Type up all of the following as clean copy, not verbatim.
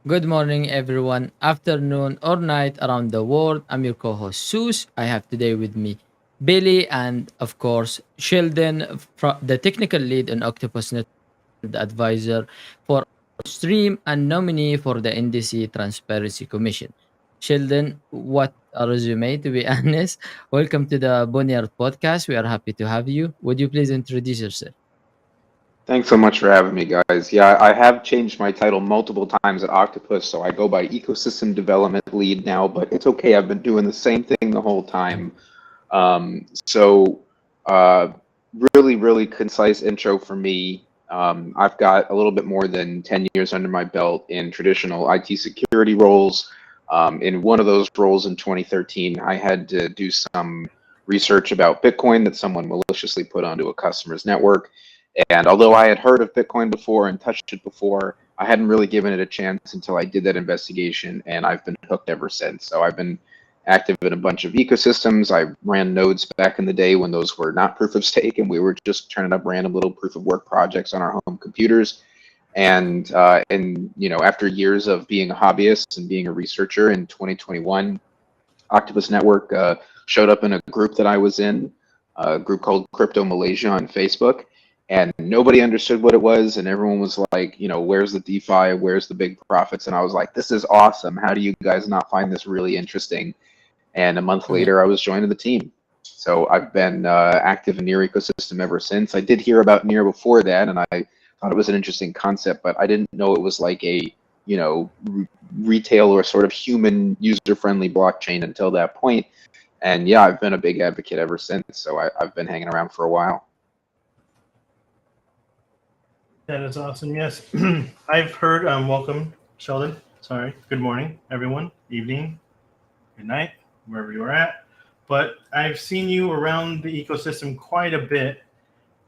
Good morning, everyone. Afternoon or night around the world. I'm your co-host Sus. I have today with me Billy and, of course, Sheldon, the technical lead on Octopus Network, the advisor for stream and nominee for the NDC Transparency Commission. Sheldon, what a resume, to be honest. Welcome to the Bonnier podcast. We are happy to have you. Would you please introduce yourself? Thanks so much for having me, guys. Yeah, I have changed my title multiple times at Octopus, so I go by Ecosystem Development Lead now, but it's okay. I've been doing the same thing the whole time. So, uh, really concise intro for me. I've got a little bit more than 10 years under my belt in traditional IT security roles. In one of those roles in 2013, I had to do some research about Bitcoin that someone maliciously put onto a customer's network. And although I had heard of Bitcoin before and touched it before, I hadn't really given it a chance until I did that investigation, and I've been hooked ever since. So I've been active in a bunch of ecosystems. I ran nodes back in the day when those were not proof of stake, and we were just turning up random little proof of work projects on our home computers. And after years of being a hobbyist and being a researcher in 2021, Octopus Network showed up in a group that I was in, a group called Crypto Malaysia on Facebook, and nobody understood what it was, and everyone was like, where's the DeFi, where's the big profits? And I was like, this is awesome. How do you guys not find this really interesting? And a month Yeah. later, I was joining the team. So I've been active in Near ecosystem ever since. I did hear about Near before that, and I thought it was an interesting concept, but I didn't know it was like a retail or sort of human user-friendly blockchain until that point. And yeah, I've been a big advocate ever since. So I've been hanging around for a while. That is awesome. Yes, I've heard. Welcome, Sheldon. Sorry. Good morning, everyone. Evening. Good night, wherever you're at. But I've seen you around the ecosystem quite a bit,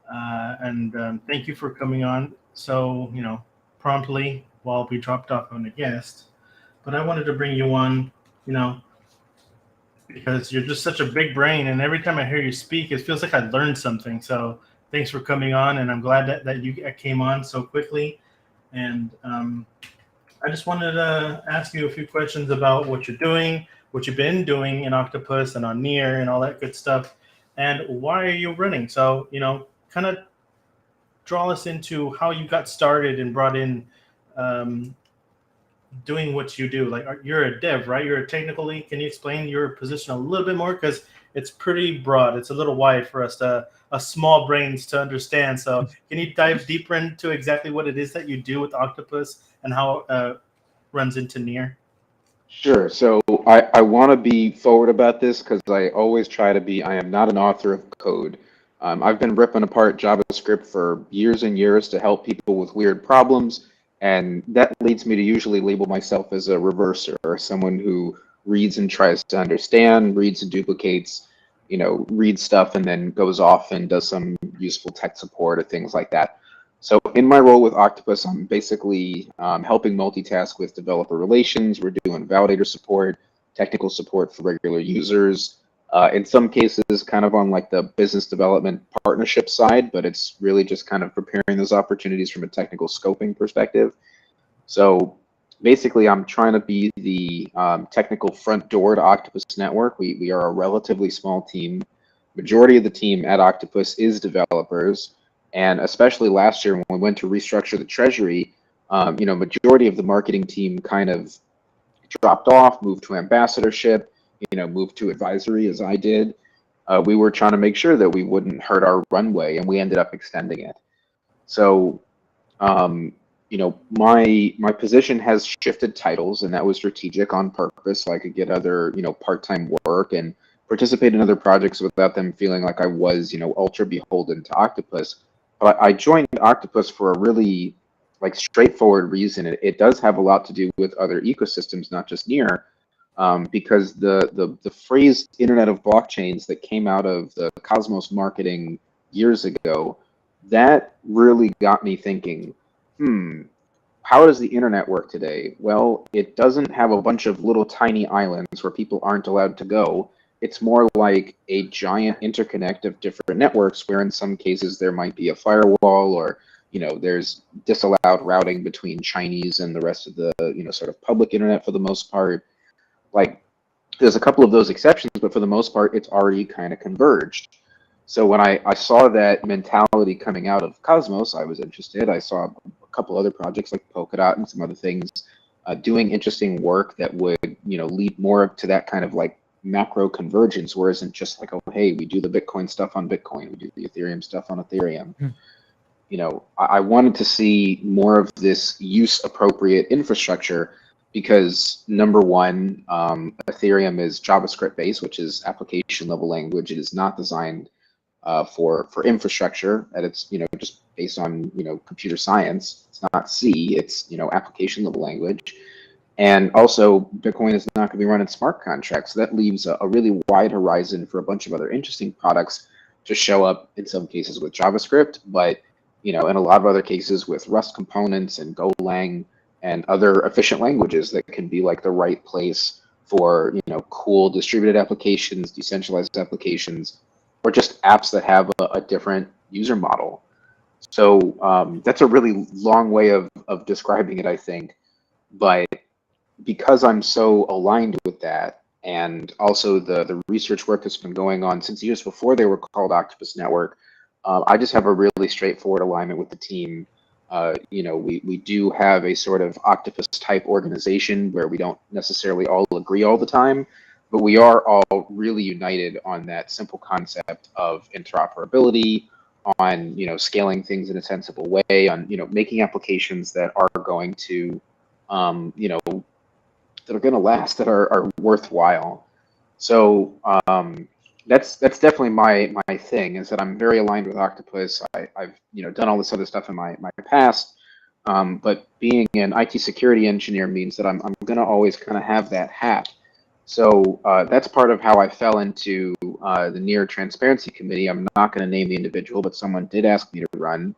and thank you for coming on so promptly while we dropped off on a guest. But I wanted to bring you on, you know, because you're just such a big brain, and every time I hear you speak, it feels like I learned something. So thanks for coming on, and I'm glad that you came on so quickly. And I just wanted to ask you a few questions about what you're doing, what you've been doing in Octopus and on Near and all that good stuff, and why are you running? So, kind of draw us into how you got started and brought in um, doing what you do. Like, you're a dev, right? You're a technical lead. Can you explain your position a little bit more? Because it's pretty broad. It's a little wide for us small brains to understand. So can you dive deeper into exactly what it is that you do with Octopus and how it runs into Near? Sure. So I want to be forward about this because I always try to be. I am not an author of code. I've been ripping apart JavaScript for years and years to help people with weird problems, and that leads me to usually label myself as a reverser, or someone who reads and tries to understand, reads and duplicates, reads stuff and then goes off and does some useful tech support or things like that. So in my role with Octopus, I'm basically helping multitask with developer relations. We're doing validator support, technical support for regular users. In some cases, kind of on like the business development partnership side, but it's really just kind of preparing those opportunities from a technical scoping perspective. So basically, I'm trying to be the technical front door to Octopus Network. We are a relatively small team. Majority of the team at Octopus is developers, and especially last year when we went to restructure the treasury, majority of the marketing team kind of dropped off, moved to ambassadorship, moved to advisory as I did. We were trying to make sure that we wouldn't hurt our runway, and we ended up extending it. So um, my position has shifted titles, and that was strategic on purpose, so I could get other, part-time work and participate in other projects without them feeling like I was, ultra beholden to Octopus. But I joined Octopus for a really like straightforward reason. It does have a lot to do with other ecosystems, not just Near, because the phrase Internet of Blockchains that came out of the Cosmos marketing years ago, that really got me thinking, how does the internet work today? Well, it doesn't have a bunch of little tiny islands where people aren't allowed to go. It's more like a giant interconnect of different networks where in some cases there might be a firewall or there's disallowed routing between Chinese and the rest of the, sort of public internet for the most part. Like, there's a couple of those exceptions, but for the most part, it's already kind of converged. So when I saw that mentality coming out of Cosmos, I was interested. I saw a couple other projects like Polkadot and some other things doing interesting work that would, lead more to that kind of like macro convergence, where it isn't just like, oh, hey, we do the Bitcoin stuff on Bitcoin, we do the Ethereum stuff on Ethereum. I wanted to see more of this use appropriate infrastructure because number one, Ethereum is JavaScript based, which is application level language. It is not designed for infrastructure, and it's just based on computer science. It's not C, it's application level language. And also, Bitcoin is not going to be running smart contracts. So that leaves a really wide horizon for a bunch of other interesting products to show up in some cases with JavaScript, but in a lot of other cases with Rust components and Golang and other efficient languages that can be like the right place for cool distributed applications, decentralized applications, or just apps that have a different user model. So that's a really long way of describing it, I think. But because I'm so aligned with that, and also the research work that's been going on since years before they were called Octopus Network, I just have a really straightforward alignment with the team. We do have a sort of octopus type organization where we don't necessarily all agree all the time, but we are all really united on that simple concept of interoperability, on scaling things in a sensible way, on making applications that are going to that are going to last, that are worthwhile. So that's definitely my thing, is that I'm very aligned with Octopus. I've done all this other stuff in my past, but being an IT security engineer means that I'm going to always kind of have that hat. So that's part of how I fell into the Near Transparency Committee. I'm not going to name the individual, but someone did ask me to run.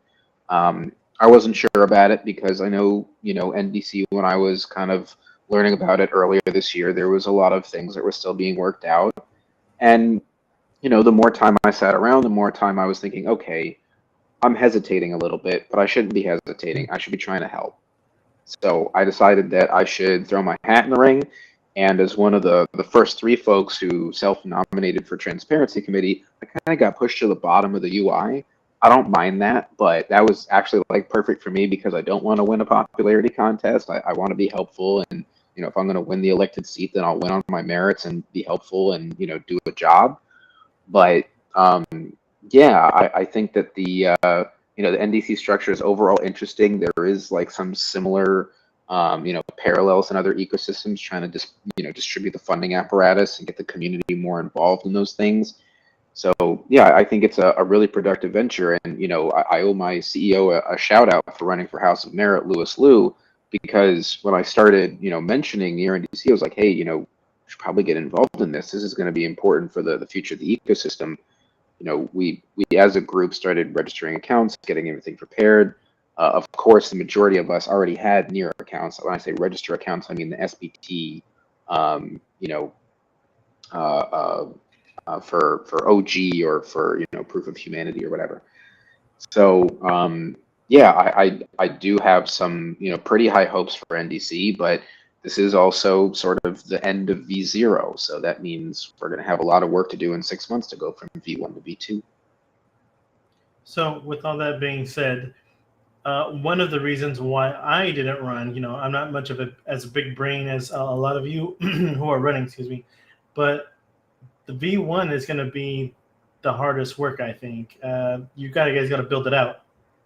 I wasn't sure about it because I know NDC, when I was kind of learning about it earlier this year, there was a lot of things that were still being worked out. And the more time I sat around, the more time I was thinking, okay, I'm hesitating a little bit, but I shouldn't be hesitating. I should be trying to help. So I decided that I should throw my hat in the ring. And as one of the first three folks who self-nominated for Transparency Committee, I kind of got pushed to the bottom of the UI. I don't mind that, but that was actually like perfect for me because I don't want to win a popularity contest. I want to be helpful, and if I'm going to win the elected seat, then I'll win on my merits and be helpful and do a job. But yeah, I think that the NDC structure is overall interesting. There is like some similar parallels in other ecosystems trying to just distribute the funding apparatus and get the community more involved in those things. So yeah, I think it's a really productive venture, and I owe my CEO a shout out for running for House of Merit, Louis Liu, because when I started mentioning Near NDC, I was like, hey, we should probably get involved in this. This is going to be important for the future of the ecosystem. We as a group started registering accounts, getting everything prepared. Of course, the majority of us already had Near accounts. When I say register accounts, I mean the SBT, for OG, or for proof of humanity or whatever. So yeah, I do have some pretty high hopes for NDC, but this is also sort of the end of V0, so that means we're going to have a lot of work to do in 6 months to go from V1 to V2. So with all that being said, one of the reasons why I didn't run, I'm not much of as a big brain as a lot of you who are running, excuse me, but the V1 is going to be the hardest work, I think. You guys got to build it out.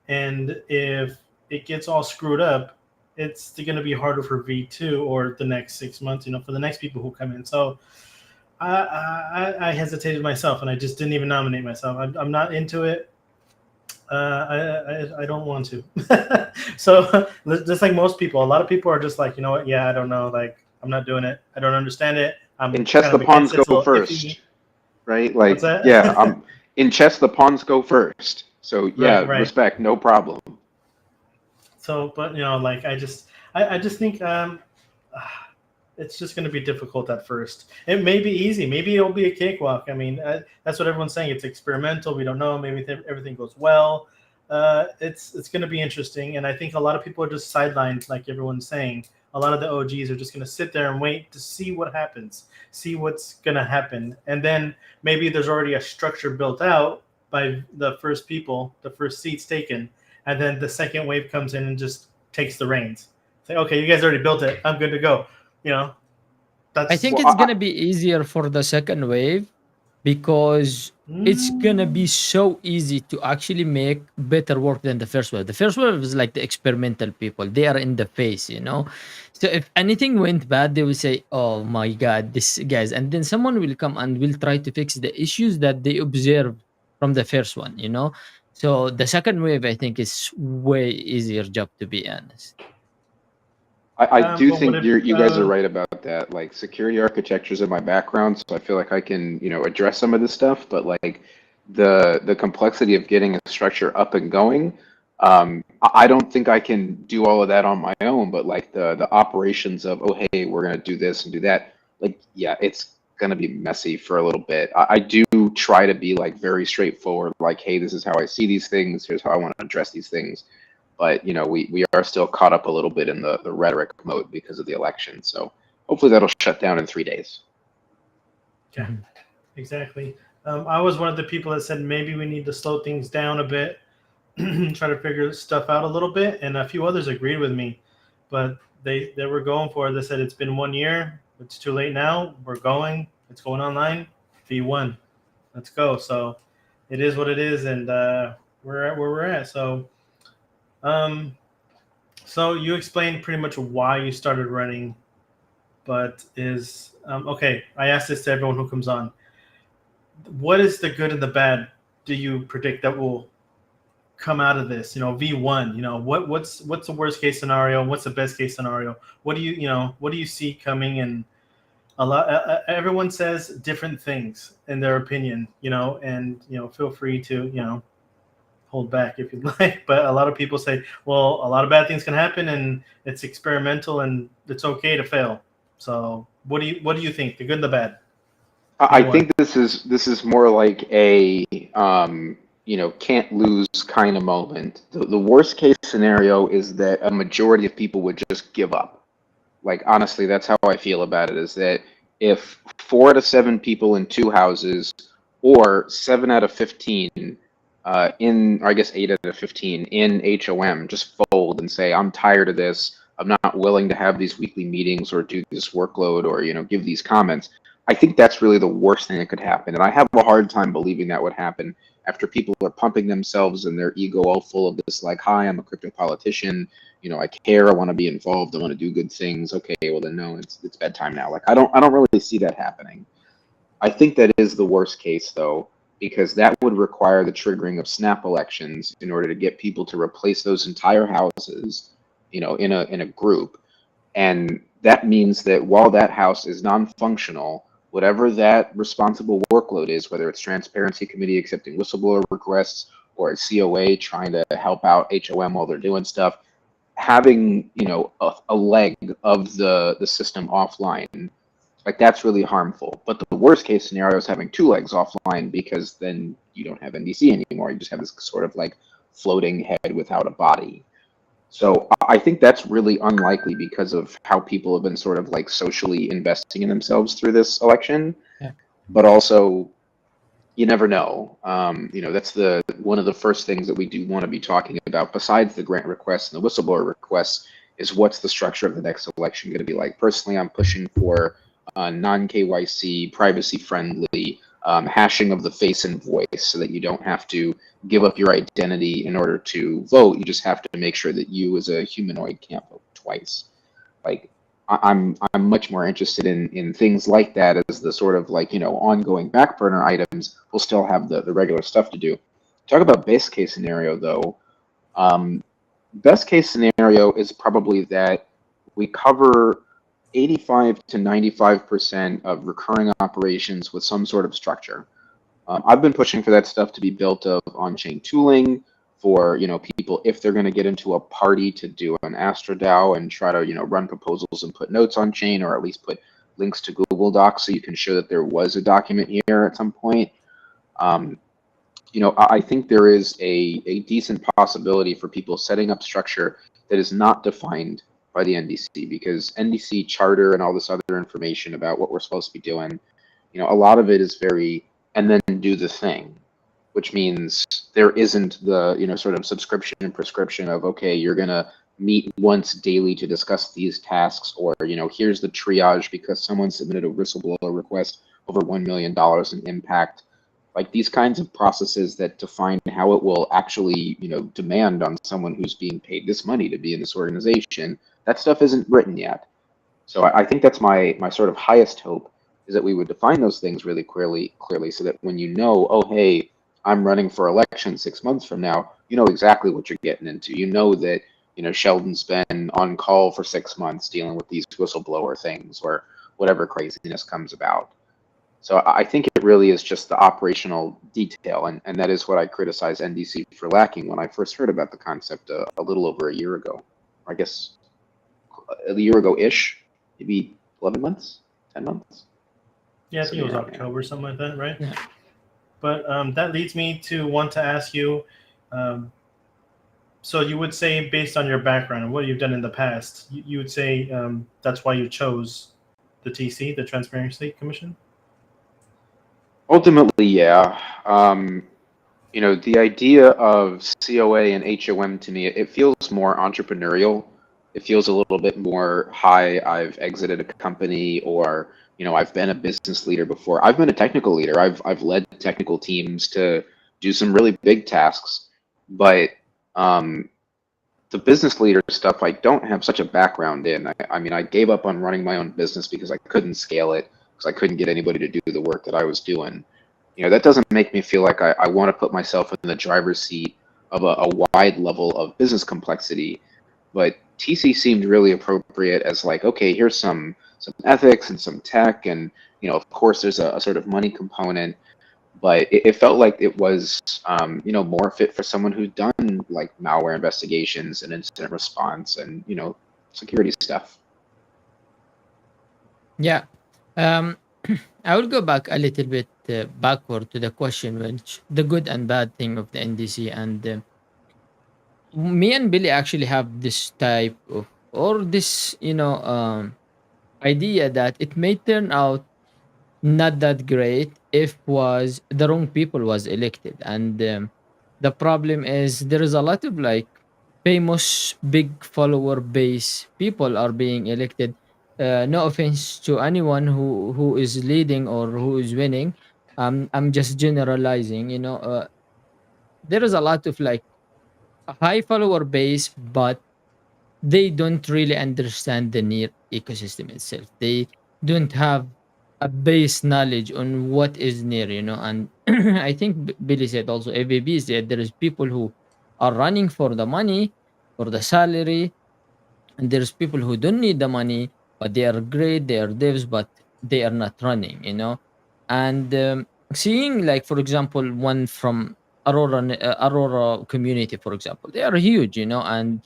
And if it gets all screwed up, it's going to be harder for V2 or the next 6 months, for the next people who come in. So I hesitated myself, and I just didn't even nominate myself. I'm not into it. I don't want to. So just like most people, a lot of people are just like, you know what? Yeah, I don't know. Like, I'm not doing it. I don't understand it. In chess, the pawns go first, iffy. Right? Like, what's that? Yeah, in chess, the pawns go first. So yeah, right. Respect, no problem. So, but like I just think it's just going to be difficult at first. It may be easy. Maybe it'll be a cakewalk. I mean, that's what everyone's saying. It's experimental. We don't know. Maybe everything goes well. it's going to be interesting, and I think a lot of people are just sidelined, like everyone's saying. A lot of the OGs are just going to sit there and wait to see what happens, see what's going to happen, and then maybe there's already a structure built out by the first people, the first seats taken, and then the second wave comes in and just takes the reins. Say, okay, you guys already built it. I'm good to go. You know, I that's think Well, it's gonna be easier for the second wave because it's gonna be mm, so easy to actually make better work than the first wave. The first wave is like the experimental people; they are in the face, you know. So if anything went bad, they will say, "Oh my god, this guys," and then someone will come and will try to fix the issues that they observed from the first one, you know. So the second wave, I think, is way easier job to be honest. I do but would think it? you guys are right about that. Like security architecture is in my background, so I feel like I can, address some of this stuff. But like the complexity of getting a structure up and going, I don't think I can do all of that on my own. But like the operations of, oh hey, we're gonna do this and do that. Like yeah, it's gonna be messy for a little bit. I do try to be like very straightforward. Like hey, this is how I see these things. Here's how I want to address these things, but we are still caught up a little bit in the rhetoric mode because of the election. So hopefully that'll shut down in 3 days. Yeah, Mhm. exactly. I was one of the people that said maybe we need to slow things down a bit, try to figure stuff out a little bit, and a few others agreed with me, but they were going for it. They said it's been 1 year. It's too late now. We're going. It's going online. V1. Let's go. So it is what it is, and we're at where we're at. Um, so you explained pretty much why you started running, but is okay. I asked this to everyone who comes on. What is the good and the bad do you predict that will come out of this? V1. What's the worst case scenario? What's the best case scenario? What do you see coming? And a lot. Everyone says different things in their opinion. And feel free to hold back if you'd like. But a lot of people say, well, a lot of bad things can happen, and it's experimental, and it's okay to fail. So what do you think? The good and the bad. I V1. think this is more like a can't lose kind of moment. The worst case scenario is that a majority of people would just give up. Like honestly, that's how I feel about it. Is that if 4 out of 7 people in 2 houses, or 7 out of 15, I guess 8 out of 15 in HOM just fold and say, I'm tired of this. I'm not willing to have these weekly meetings or do this workload or give these comments. I think that's really the worst thing that could happen, and I have a hard time believing that would happen after people are pumping themselves and their ego all full of this, like, hi, I'm a crypto politician, I care, I want to be involved, I want to do good things. Okay, well then no, it's bedtime now. Like I don't really see that happening. I think that is the worst case though, because that would require the triggering of snap elections in order to get people to replace those entire houses, in a group. And that means that while that house is non-functional, whatever that responsible workload is, whether it's transparency committee accepting whistleblower requests or a COA trying to help out HOM while they're doing stuff, having a leg of the system offline, like that's really harmful. But the worst case scenario is having 2 legs offline, because then you don't have NDC anymore. You just have this sort of like floating head without a body. So I think that's really unlikely because of how people have been sort of like socially investing in themselves through this election. Yeah. But also, you never know. That's the one of the first things that we do want to be talking about, besides the grant requests and the whistleblower requests, is what's the structure of the next election going to be like. Personally, I'm pushing for non-KYC, privacy-friendly hashing of the face and voice, so that you don't have to give up your identity in order to vote. You just have to make sure that you, as a humanoid, can't vote twice. Like I'm much more interested in things like that as the sort of like ongoing back burner items. We'll still have the regular stuff to do. Talk about best case scenario though. Um, Best case scenario is probably that we cover 85 to 95% of recurring operations with some sort of structure. I've been pushing for that stuff to be built of on-chain tooling for people, if they're going to get into a party, to do an AstroDAO and try to run proposals and put notes on chain, or at least put links to Google Docs so you can show that there was a document here at some point. Um, I think there is a decent possibility for people setting up structure that is not defined by the NDC, because NDC charter and all this other information about what we're supposed to be doing, a lot of it is very, and then do the thing, which means there isn't the, sort of subscription and prescription of, okay, you're going to meet once daily to discuss these tasks, or, here's the triage because someone submitted a whistleblower request over $1 million in impact. Like these kinds of processes that define how it will actually, demand on someone who's being paid this money to be in this organization, that stuff isn't written yet. So I think that's my sort of highest hope, is that we would define those things really clearly so that when oh, hey, I'm running for election 6 months from now, you know exactly what you're getting into. You know that, Sheldon's been on call for 6 months dealing with these whistleblower things or whatever craziness comes about. So I think it really is just the operational detail, and that is what I criticize NDC for lacking when I first heard about the concept a little over a year ago. I guess a year ago-ish, maybe 11 months, 10 months. Yeah, I think it was October, something like that, right? Yeah. But that leads me to want to ask you, so you would say, based on your background and what you've done in the past, you would say that's why you chose the TC, the Transparency Commission? Ultimately, yeah. The idea of COA and HOM to me, it feels more entrepreneurial. It feels a little bit more, hi, I've exited a company, or, I've been a business leader before. I've been a technical leader. I've led technical teams to do some really big tasks, but the business leader stuff I don't have such a background in. I mean, I gave up on running my own business because I couldn't scale it, because I couldn't get anybody to do the work that I was doing. That doesn't make me feel like I want to put myself in the driver's seat of a wide level of business complexity. But TC seemed really appropriate as like, okay, here's some ethics and some tech, and of course there's a sort of money component, but it felt like it was more fit for someone who's done like malware investigations and incident response and security stuff. Yeah. I will go back a little bit backward to the question, which the good and bad thing of the NDC. And me and Billy actually have this type of, or this, idea that it may turn out not that great if was the wrong people was elected. And the problem is there is a lot of like famous big follower base people are being elected. No offense to anyone who is leading or who is winning. I'm just generalizing, there is a lot of like a high follower base, but they don't really understand the near ecosystem itself. They don't have a base knowledge on what is near, And I think Billy said also, AVB said there is people who are running for the money, for the salary, and there's people who don't need the money, but they are great, they are devs, but they are not running, And seeing, like, for example, one from Aurora community, for example, they are huge, and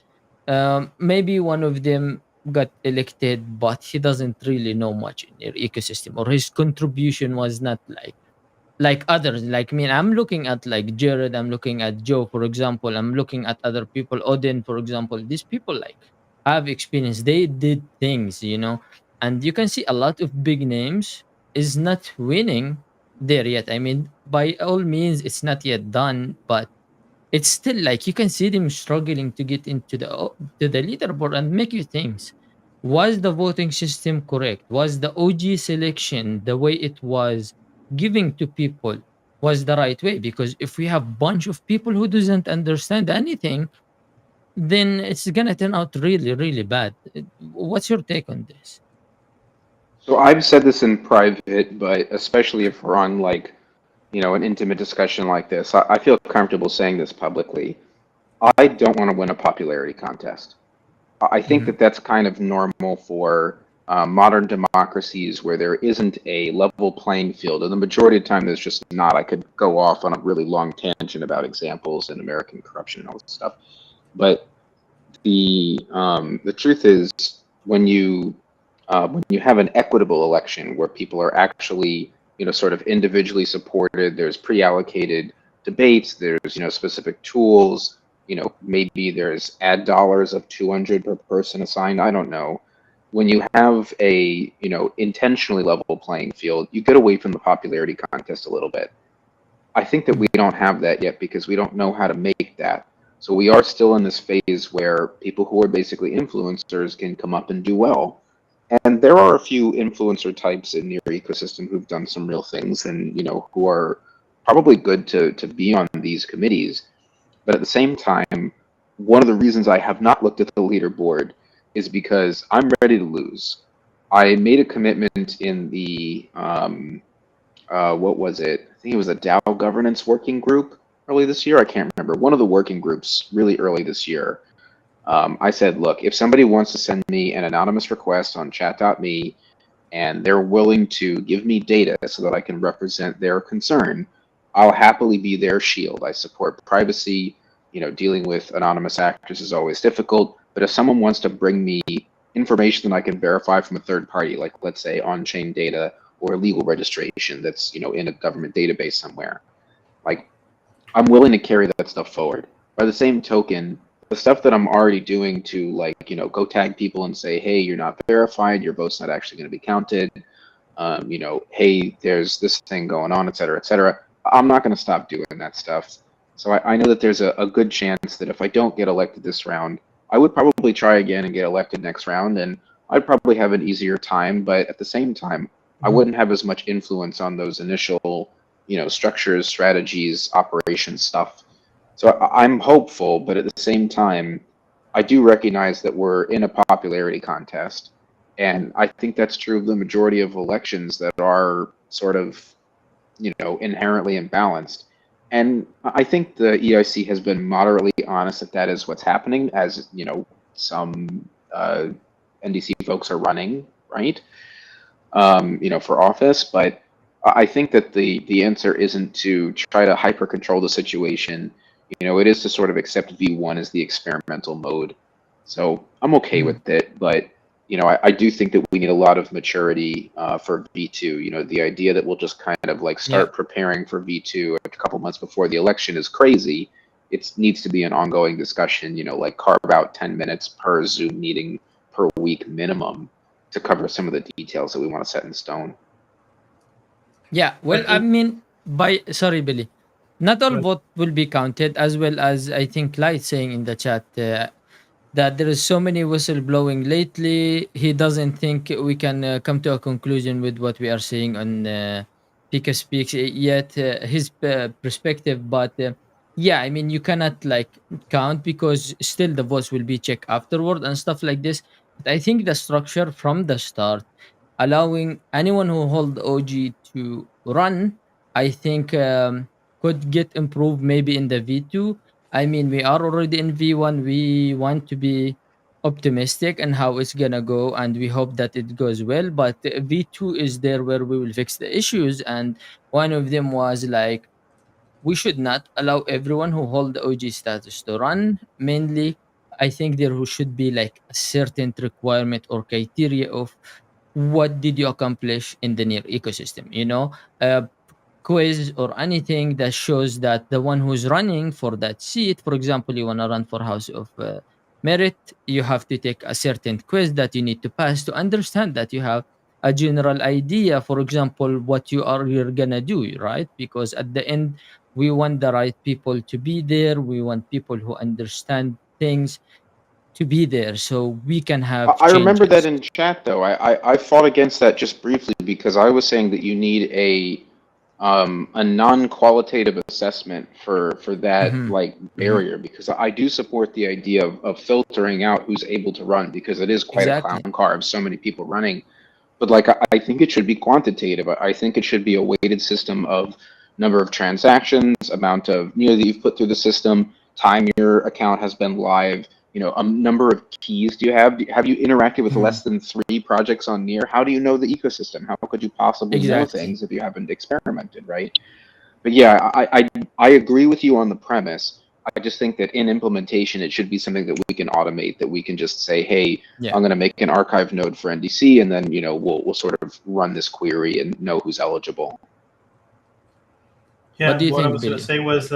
maybe one of them got elected, but he doesn't really know much in their ecosystem, or his contribution was not like others. Like me, I'm looking at like Jared, I'm looking at Joe, for example, I'm looking at other people, Odin, for example. These people like have experience, they did things, and you can see a lot of big names is not winning there yet. I mean, by all means, it's not yet done, but it's still like you can see them struggling to get into the leaderboard. And make you think, was the voting system correct? Was the OG selection, the way it was giving to people, was the right way? Because if we have bunch of people who doesn't understand anything, then it's gonna turn out really, really bad. What's your take on this? So I've said this in private, but especially if we're on like, an intimate discussion like this, I feel comfortable saying this publicly. I don't want to win a popularity contest. I think Mhm. that that's kind of normal for modern democracies where there isn't a level playing field. And the majority of the time, there's just not. I could go off on a really long tangent about examples in American corruption and all this stuff. But the truth is, when you have an equitable election where people are actually, sort of individually supported, there's pre-allocated debates, there's, specific tools, maybe there's ad dollars of 200 per person assigned. I don't know. When you have a, intentionally level playing field, you get away from the popularity contest a little bit. I think that we don't have that yet because we don't know how to make that. So we are still in this phase where people who are basically influencers can come up and do well. And there are a few influencer types in your ecosystem who've done some real things and, who are probably good to be on these committees. But at the same time, one of the reasons I have not looked at the leaderboard is because I'm ready to lose. I made a commitment in the what was it? I think it was a DAO governance working group early this year. I can't remember. One of the working groups really early this year. I said, look, if somebody wants to send me an anonymous request on chat.me and they're willing to give me data so that I can represent their concern, I'll happily be their shield. I support privacy. Dealing with anonymous actors is always difficult. But if someone wants to bring me information that I can verify from a third party, like let's say on-chain data or legal registration that's in a government database somewhere, like I'm willing to carry that stuff forward. By the same token, the stuff that I'm already doing to go tag people and say, hey, you're not verified, your vote's not actually going to be counted, hey, there's this thing going on, et cetera, et cetera. I'm not going to stop doing that stuff. So I know that there's a good chance that if I don't get elected this round, I would probably try again and get elected next round, and I'd probably have an easier time. But at the same time, I wouldn't have as much influence on those initial, structures, strategies, operations stuff. So I'm hopeful, but at the same time, I do recognize that we're in a popularity contest. And I think that's true of the majority of elections that are sort of, inherently imbalanced. And I think the EIC has been moderately honest that that is what's happening, as, some NDC folks are running, right? For office. But I think that the answer isn't to try to hyper control the situation. It is to sort of accept V1 as the experimental mode. So I'm okay with it, but I do think that we need a lot of maturity for V2. The idea that we'll just kind of like start preparing for V2 a couple months before the election is crazy. It needs to be an ongoing discussion. Like carve out 10 minutes per Zoom meeting per week minimum to cover some of the details that we want to set in stone. Yeah, well, I mean, sorry, Billy. Not all vote will be counted, as well as I think Light saying in the chat that there is so many whistleblowing lately. He doesn't think we can come to a conclusion with what we are saying on Pika Speaks yet, his perspective. But yeah, I mean, you cannot like count because still the votes will be checked afterward and stuff like this. But I think the structure from the start, allowing anyone who hold OG to run, I think could get improved maybe in the V2. I mean, we are already in V1. We want to be optimistic and how it's gonna go, and we hope that it goes well. But V2 is there where we will fix the issues, and one of them was like we should not allow everyone who hold the OG status to run. Mainly, I think there should be like a certain requirement or criteria of what did you accomplish in the near ecosystem. A quiz or anything that shows that the one who's running for that seat, for example, you want to run for House of Merit, you have to take a certain quiz that you need to pass to understand that you have a general idea, for example, what you're gonna do, right? Because at the end, we want the right people to be there. We want people who understand things to be there so we can have I remember that changes. in chat though. I fought against that just briefly because I was saying that you need a non-qualitative assessment for that Hmm. like Hmm. barrier, because I do support the idea of filtering out who's able to run, because it is quite a clown Exactly. car of so many people running. But like I think it should be quantitative. I think it should be a weighted system of number of transactions, amount of that you've put through the system, time your account has been live, a number of keys do you have? Have you interacted with Mhm. less than 3 projects on Near? How do you know the ecosystem? How could you possibly know Exactly. things if you haven't experimented, right? But yeah, I agree with you on the premise. I just think that in implementation, it should be something that we can automate, that we can just say, hey, Yeah. I'm going to make an archive node for NDC, and then we'll sort of run this query and know who's eligible. What Yeah, do you what I think, was going to Billy? say was,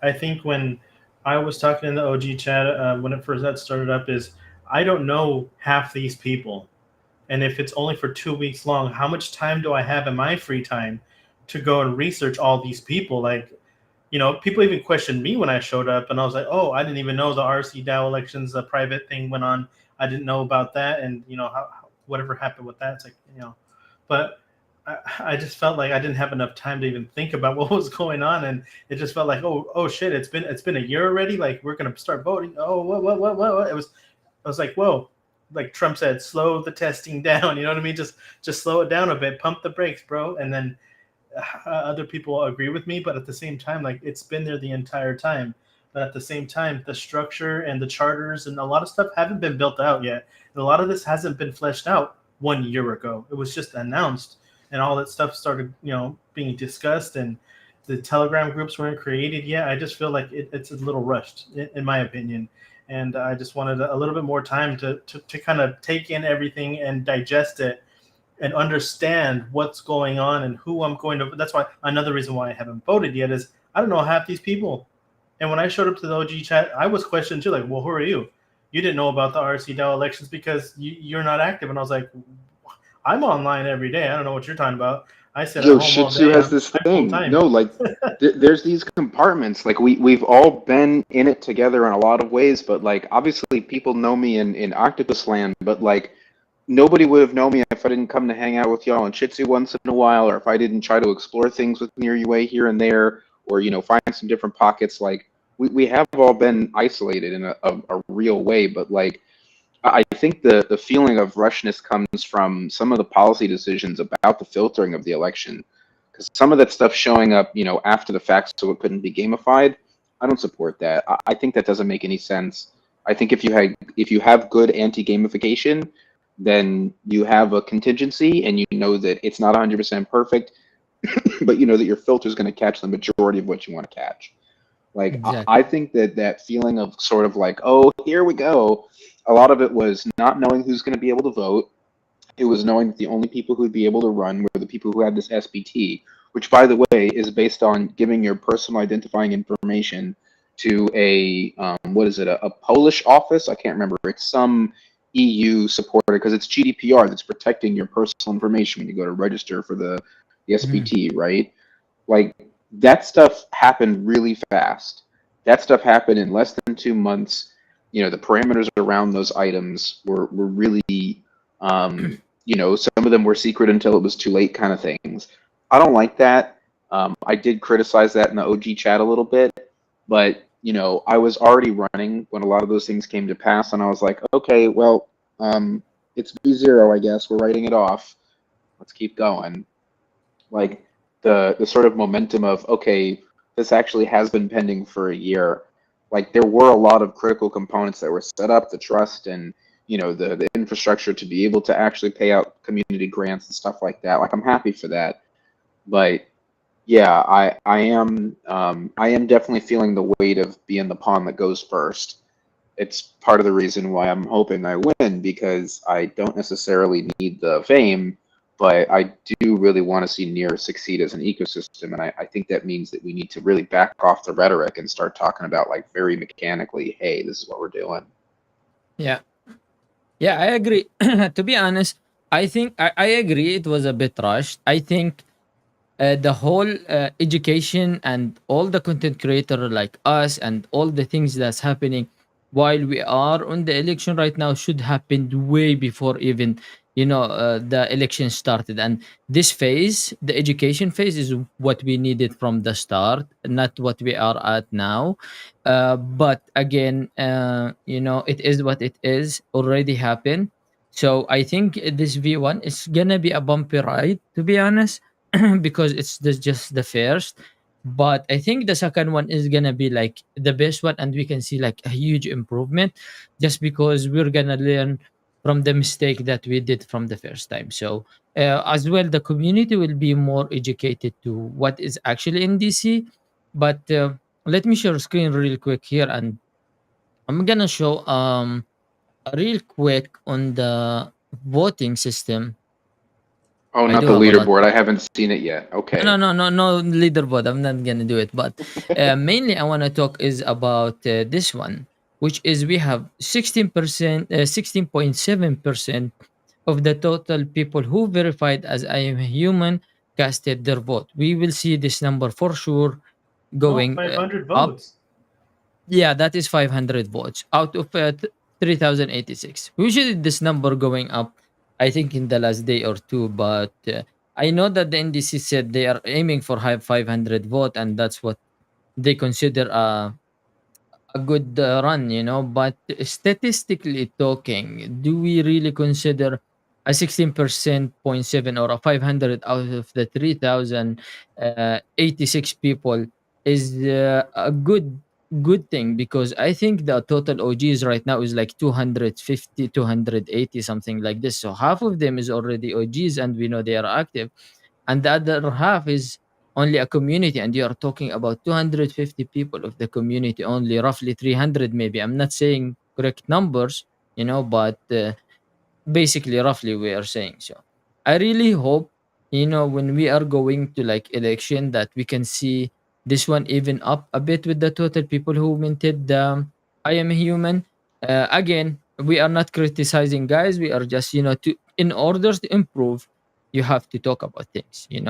I think when I was talking in the OG chat when it first got started up, is I don't know half these people, and if it's only for 2 weeks long, how much time do I have in my free time to go and research all these people? Like, people even questioned me when I showed up, and I was like, "Oh, I didn't even know the RC DAO elections, a private thing went on. I didn't know about that, and whatever happened with that. It's like, but I just felt like I didn't have enough time to even think about what was going on, and it just felt like, oh shit, it's been a year already. Like we're gonna start voting. Oh, what? I was like, whoa. Like Trump said, slow the testing down. You know what I mean? Just slow it down a bit, pump the brakes, bro, and then other people agree with me, but at the same time, like it's been there the entire time. But at the same time, the structure and the charters and a lot of stuff haven't been built out yet. And a lot of this hasn't been fleshed out 1 year ago. It was just announced, and all that stuff started, being discussed, and the Telegram groups weren't created yet. I just feel like it's a little rushed, in my opinion. And I just wanted a little bit more time to kind of take in everything and digest it and understand what's going on and who I'm going to. That's why another reason why I haven't voted yet is I don't know half these people. And when I showed up to the OG chat, I was questioned too, like, well, who are you? You didn't know about the RC DAO elections because you're not active. And I was like, I'm online every day. I don't know what you're talking about. I sit at Yo, home Shih all Tzu day. has I'm, this I'm full thing. time. No, like there's these compartments. Like we've all been in it together in a lot of ways, but like obviously people know me in Octopus Land, but like nobody would have known me if I didn't come to hang out with y'all in Shih Tzu once in a while, or if I didn't try to explore things with Near UA here and there, or find some different pockets. Like we have all been isolated in a real way, but like I think the feeling of rushness comes from some of the policy decisions about the filtering of the election, because some of that stuff showing up, after the fact, so it couldn't be gamified. I don't support that. I think that doesn't make any sense. I think if you have good anti-gamification, then you have a contingency, and you know that it's not 100% perfect, but you know that your filter is going to catch the majority of what you want to catch. Like I Exactly. think that feeling of sort of like, oh, here we go. A lot of it was not knowing who's going to be able to vote. It was knowing that the only people who would be able to run were the people who had this SBT, which, by the way, is based on giving your personal identifying information to a what is it? A Polish office? I can't remember. It's some EU supporter because it's GDPR that's protecting your personal information when you go to register for the Mhm. SBT, right? Like that stuff happened really fast. That stuff happened in less than 2 months. The parameters around those items were really, some of them were secret until it was too late, kind of things. I don't like that. I did criticize that in the OG chat a little bit, but I was already running when a lot of those things came to pass, and I was like, okay, well, it's B0, I guess. We're writing it off. Let's keep going. Like the sort of momentum of, okay, this actually has been pending for a year. Like there were a lot of critical components that were set up, the trust and the infrastructure to be able to actually pay out community grants and stuff like that. Like I'm happy for that. But yeah, I am definitely feeling the weight of being the pawn that goes first. It's part of the reason why I'm hoping I win, because I don't necessarily need the fame, but I do really want to see Near succeed as an ecosystem. And I think that means that we need to really back off the rhetoric and start talking about, like, very mechanically, hey, this is what we're doing. Yeah. Yeah, I agree. To be honest, I think I agree it was a bit rushed. I think the whole education and all the content creator like us and all the things that's happening while we are on the election right now should happen way before even the election started. And this phase, the education phase, is what we needed from the start, not what we are at now. But again, it is what it is, already happened. So I think this V1 is gonna be a bumpy ride, to be honest. Because it's just the first. But I think the second one is gonna be like the best one, and we can see like a huge improvement, just because we're gonna learn from the mistake that we did from the first time. So as well, the community will be more educated to what is actually in DC. But let me share screen real quick here, and I'm gonna show real quick on the voting system. Oh, I not do the have a lot. leaderboard. I haven't seen it yet. No, Okay. no, no, no leaderboard. I'm not gonna do it. But mainly, I want to talk is about this one, which is we have 16%, 16.7% of the total people who verified as I am a human casted their vote. We will see this number for sure Oh, going 500 up. votes. Yeah, that is 500 votes out of 3086. Usually, this number going up, I think, in the last day or two. But I know that the NDC said they are aiming for high 500 vote, and that's what they consider a good run, But statistically talking, do we really consider a 16% point seven or a 500 out of the 3,086 people is a good thing? Because I think the total OGs right now is like 250, 280, something like this. So half of them is already OGs, and we know they are active, and the other half is only a community, and you are talking about 250 people of the community, only roughly 300, maybe. I'm not saying correct numbers, but basically roughly we are saying. So I really hope, when we are going to like election, that we can see this one even up a bit with the total people who minted the I am a human. Again, we are not criticizing, guys. We are just, to in order to improve, you have to talk about things, in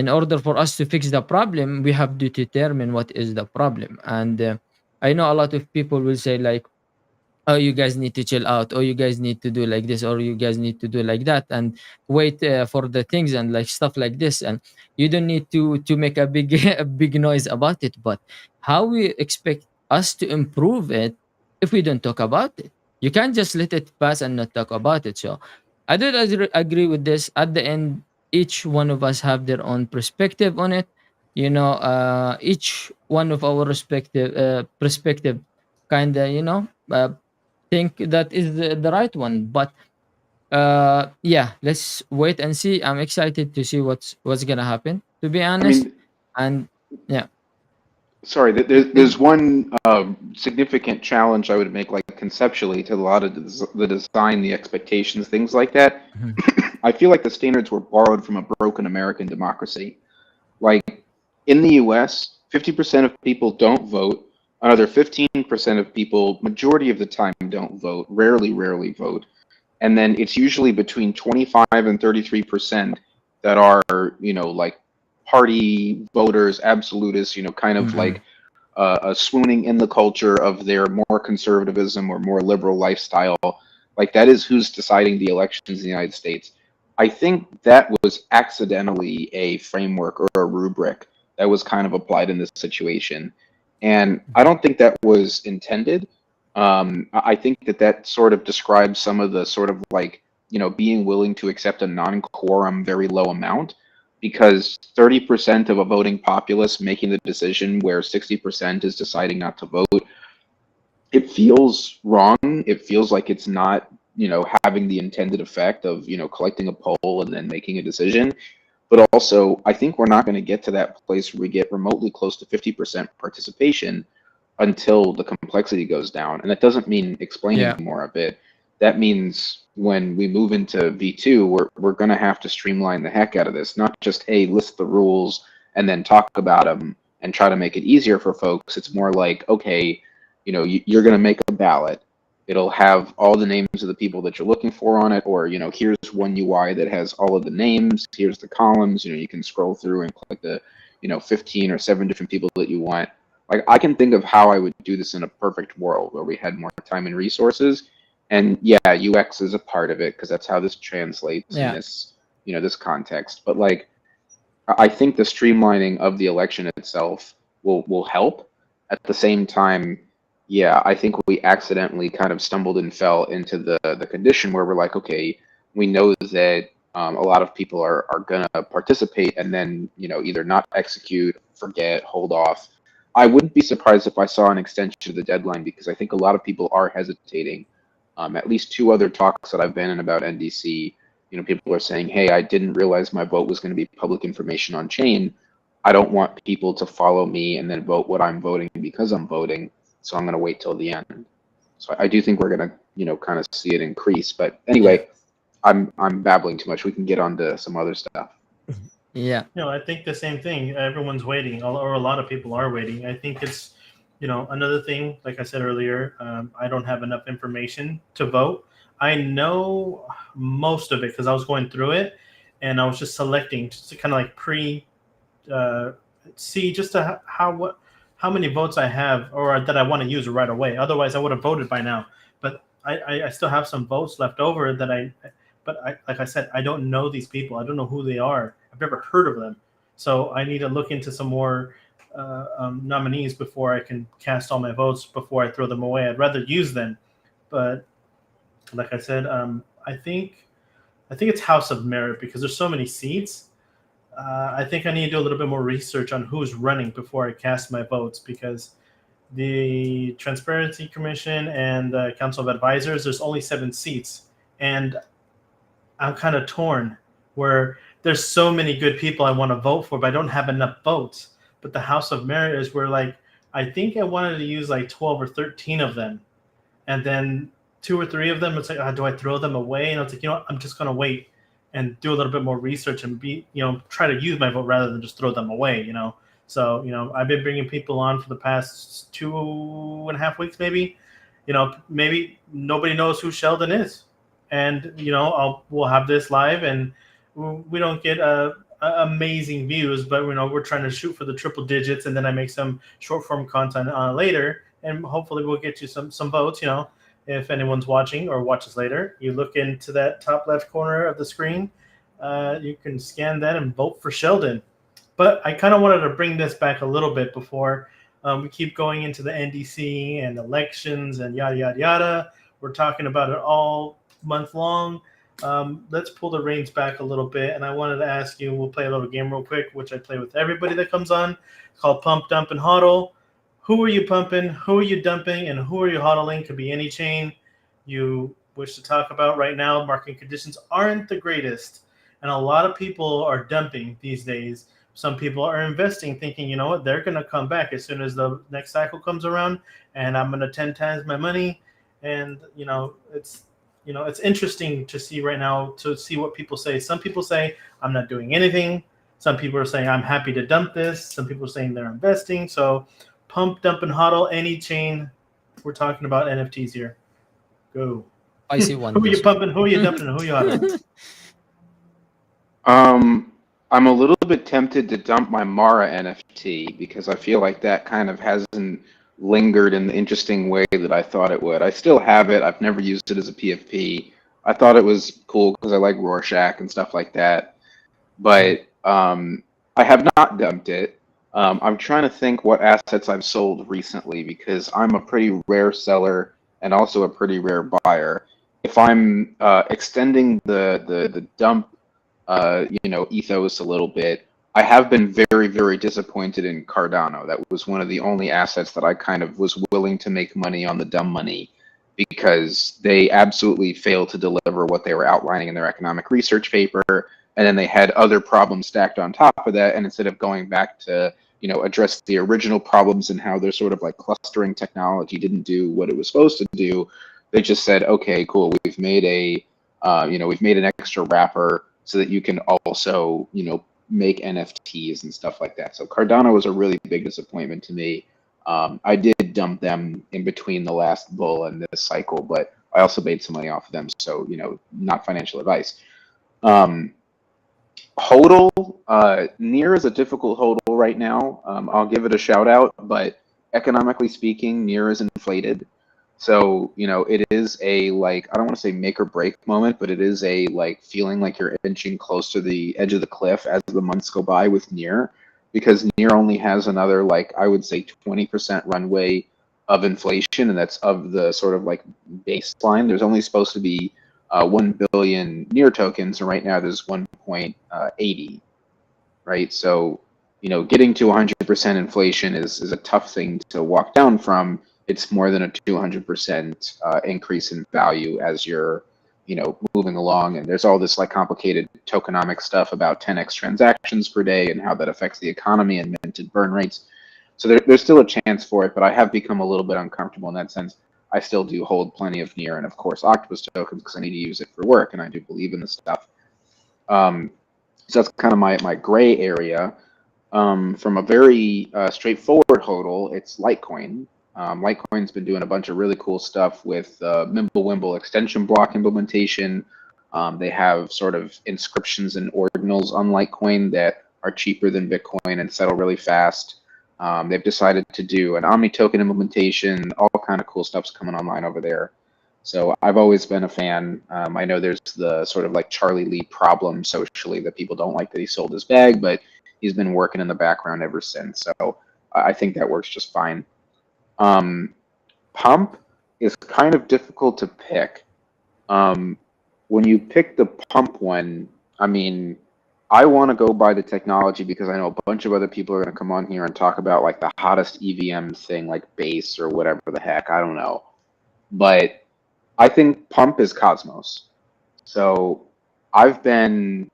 order for us to fix the problem, we have to determine what is the problem. And I know a lot of people will say like, oh, you guys need to chill out, or you guys need to do like this, or you guys need to do like that, and wait for the things and like stuff like this, and you don't need to make a big a big noise about it. But how we expect us to improve it if we don't talk about it? You can't just let it pass and not talk about it. So I don't agree with this. At the end, each one of us have their own perspective on it. Each one of our respective perspective kind of, think that is the right one. But yeah, let's wait and see. I'm excited to see what's gonna happen, to be I honest. mean, And yeah. sorry, there's one significant challenge I would make, like conceptually, to a lot of the design, the expectations, things like that. Mhm. I feel like the standards were borrowed from a broken American democracy. Like in the US, 50% of people don't vote. Another 15% of people, majority of the time, don't vote, rarely vote. And then it's usually between 25 and 33% that are, like party voters, absolutists, kind of Mhm. like swooning in the culture of their more conservatism or more liberal lifestyle. Like that is who's deciding the elections in the United States. I think that was accidentally a framework or a rubric that was kind of applied in this situation. And I Mhm. don't think that was intended. I think that that sort of describes some of the sort of like, being willing to accept a non-quorum, very low amount, because 30% of a voting populace making the decision where 60% is deciding not to vote, it feels wrong. It feels like it's not, having the intended effect of, collecting a poll and then making a decision. But also, I think we're not going to get to that place where we get remotely close to 50% participation until the complexity goes down. And that doesn't mean explaining Yeah. more of it. That means when we move into V2, we're going to have to streamline the heck out of this, not just, hey, list the rules and then talk about them and try to make it easier for folks. It's more like, okay, you're going to make a ballot. It'll have all the names of the people that you're looking for on it, or, here's one UI that has all of the names. Here's the columns. You can scroll through and click the, 15 or 7 different people that you want. Like I can think of how I would do this in a perfect world where we had more time and resources. And yeah, UX is a part of it because that's how this translates in Yeah. this, this context. But like, I think the streamlining of the election itself will help. At the same time, yeah, I think we accidentally kind of stumbled and fell into the condition where we're like, okay, we know that a lot of people are gonna participate and then either not execute, forget, hold off. I wouldn't be surprised if I saw an extension of the deadline because I think a lot of people are hesitating. At least two other talks that I've been in about NDC, people are saying, hey, I didn't realize my vote was going to be public information on chain. I don't want people to follow me and then vote what I'm voting because I'm voting. So I'm going to wait till the end. So I do think we're going to, kind of see it increase. But Yeah. anyway, I'm babbling too much. We can get on to some other stuff. Yeah. I think the same thing. Everyone's waiting, or a lot of people are waiting. I think it's, another thing. Like I said earlier, I don't have enough information to vote. I know most of it because I was going through it, and I was just selecting, just to kind of like uh, see just how many votes I have or that I want to use right away. Otherwise, I would have voted by now. But I still have some votes left over like I said, I don't know these people. I don't know who they are. I've never heard of them. So I need to look into some more nominees before I can cast all my votes before I throw them away. I'd rather use them. But like I said, I think it's House of Merit because there's so many seats. I think I need to do a little bit more research on who's running before I cast my votes because the Transparency Commission and the Council of Advisors, there's only 7 seats. And I'm kind of torn where there's so many good people I want to vote for, but I don't have enough votes. But the House of Merit is where, like, I think I wanted to use like 12 or 13 of them. And then 2 or 3 of them, it's like, do I throw them away? And I was like, I'm just going to wait and do a little bit more research and try to use my vote rather than just throw them away, So, I've been bringing people on for the past 2.5 weeks, maybe. Maybe nobody knows who Sheldon is. And, we'll have this live and we don't get amazing views, but, we're trying to shoot for the triple digits. And then I make some short form content later and hopefully we'll get you some votes, If anyone's watching or watches later, you look into that top left corner of the screen. You can scan that and vote for Sheldon. But I kind of wanted to bring this back a little bit before we keep going into the NDC and elections and yada, yada, yada. We're talking about it all month long. Let's pull the reins back a little bit. And I wanted to ask you, we'll play a little game real quick, which I play with everybody that comes on. It's called Pump, Dump, and Hodl. Who are you pumping? Who are you dumping? And who are you hodling? Could be any chain you wish to talk about right now. Market conditions aren't the greatest. And a lot of people are dumping these days. Some people are investing thinking, you know what, they're going to come back as soon as the next cycle comes around and I'm going to 10 times my money. And, it's interesting to see right now to see what people say. Some people say, I'm not doing anything. Some people are saying, I'm happy to dump this. Some people are saying they're investing. So pump, dump, and hodl, any chain. We're talking about NFTs here. Go. I see one. Who are you pumping? Who are you dumping? And who are you hodling? I'm a little bit tempted to dump my Mara NFT because I feel like that kind of hasn't lingered in the interesting way that I thought it would. I still have it. I've never used it as a PFP. I thought it was cool because I like Rorschach and stuff like that. But I have not dumped it. I'm trying to think what assets I've sold recently because I'm a pretty rare seller and also a pretty rare buyer. If I'm extending the dump ethos a little bit, I have been very, very disappointed in Cardano. That was one of the only assets that I kind of was willing to make money on the dumb money because they absolutely failed to deliver what they were outlining in their economic research paper. And then they had other problems stacked on top of that. And instead of going back to, address the original problems and how their sort of like clustering technology didn't do what it was supposed to do, they just said, okay, cool, we've made an extra wrapper so that you can also, make NFTs and stuff like that. So Cardano was a really big disappointment to me. I did dump them in between the last bull and this cycle, but I also made some money off of them. So, not financial advice. HODL, Near is a difficult HODL right now. I'll give it a shout out, but economically speaking, Near is inflated. So, it is a, like, I don't want to say make or break moment, but it is a, like, feeling like you're inching close to the edge of the cliff as the months go by with Near, because Near only has another, like, I would say 20% runway of inflation, and that's of the sort of, like, baseline. There's only supposed to be 1 billion Near tokens, and right now there's 1.80, right? So, getting to 100% inflation is a tough thing to walk down from. It's more than a 200% increase in value as you're, moving along. And there's all this like complicated tokenomic stuff about 10x transactions per day and how that affects the economy and minted burn rates. So there's still a chance for it, but I have become a little bit uncomfortable in that sense. I still do hold plenty of Near and, of course, Octopus tokens because I need to use it for work, and I do believe in this stuff. So that's kind of my gray area. From a very straightforward hodl, it's Litecoin. Litecoin's been doing a bunch of really cool stuff with Mimblewimble extension block implementation. They have sort of inscriptions and ordinals on Litecoin that are cheaper than Bitcoin and settle really fast. They've decided to do an Omni token implementation. All kind of cool stuff's coming online over there. So I've always been a fan. I know there's the sort of like Charlie Lee problem socially that people don't like that he sold his bag, but he's been working in the background ever since. So I think that works just fine. Pump is kind of difficult to pick. When you pick the pump one, I mean, I want to go by the technology because I know a bunch of other people are going to come on here and talk about like the hottest EVM thing, like Base or whatever the heck. I don't know. But I think pump is Cosmos. So I've been,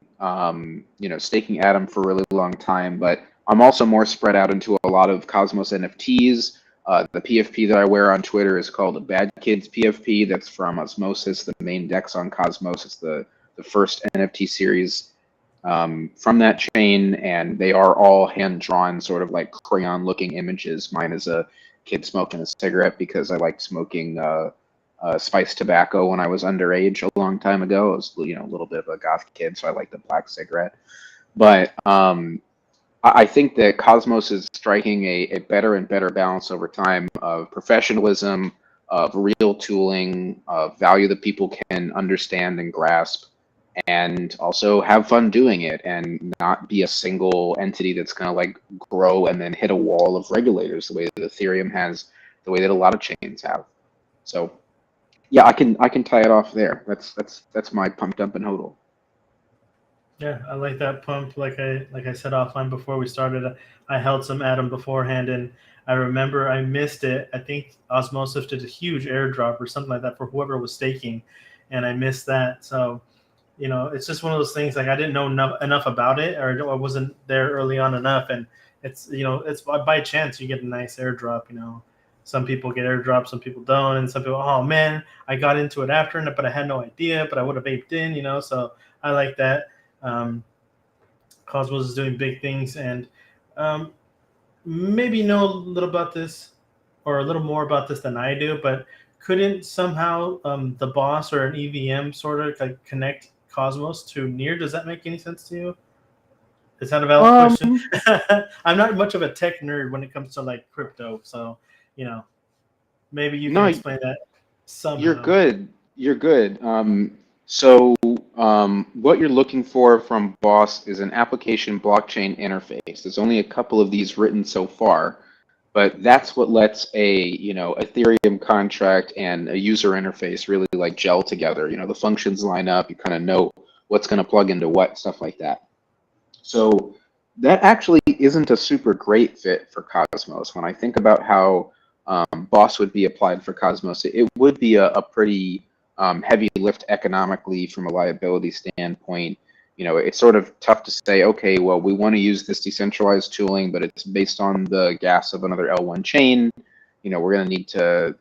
staking Atom for a really long time, but I'm also more spread out into a lot of Cosmos NFTs. The PFP that I wear on Twitter is called the Bad Kids PFP. That's from Osmosis, the main DEX on Cosmos. It's the first NFT series from that chain, and they are all hand-drawn, sort of like crayon-looking images. Mine is a kid smoking a cigarette because I like smoking spiced tobacco when I was underage a long time ago. I was, a little bit of a goth kid, so I like the black cigarette. But I think that Cosmos is striking a better and better balance over time of professionalism, of real tooling, of value that people can understand and grasp, and also have fun doing it and not be a single entity that's going to like grow and then hit a wall of regulators the way that Ethereum has, the way that a lot of chains have. So yeah, I can tie it off there. That's my pump, dump, and hodl. Yeah, I like that pump. Like I said offline before we started, I held some Atom beforehand, and I remember I missed it. I think Osmosis did a huge airdrop or something like that for whoever was staking, and I missed that. So, it's just one of those things. Like I didn't know enough about it, or I wasn't there early on enough, and it's it's by chance you get a nice airdrop. Some people get airdrops, some people don't, and some people, oh man, I got into it after, but I had no idea, but I would have aped in, So I like that. Cosmos is doing big things, and maybe you know a little about this, or a little more about this than I do, but couldn't somehow the boss or an EVM sort of like connect Cosmos to Near? Does that make any sense to you? Is that a valid question? I'm not much of a tech nerd when it comes to like crypto, so maybe you can explain that somehow. You're good. So what you're looking for from Boss is an application blockchain interface. There's only a couple of these written so far, but that's what lets a Ethereum contract and a user interface really like gel together. The functions line up. You kind of know what's going to plug into what, stuff like that. So that actually isn't a super great fit for Cosmos. When I think about how Boss would be applied for Cosmos, it would be a pretty heavy lift economically from a liability standpoint. It's sort of tough to say, okay, well, we want to use this decentralized tooling, but it's based on the gas of another L1 chain. We're going to need to,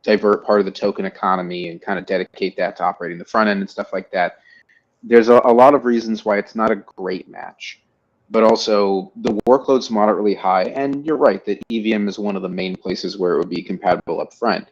divert part of the token economy and kind of dedicate that to operating the front end and stuff like that. There's a lot of reasons why it's not a great match, but also the workload's moderately high. And you're right that EVM is one of the main places where it would be compatible up front.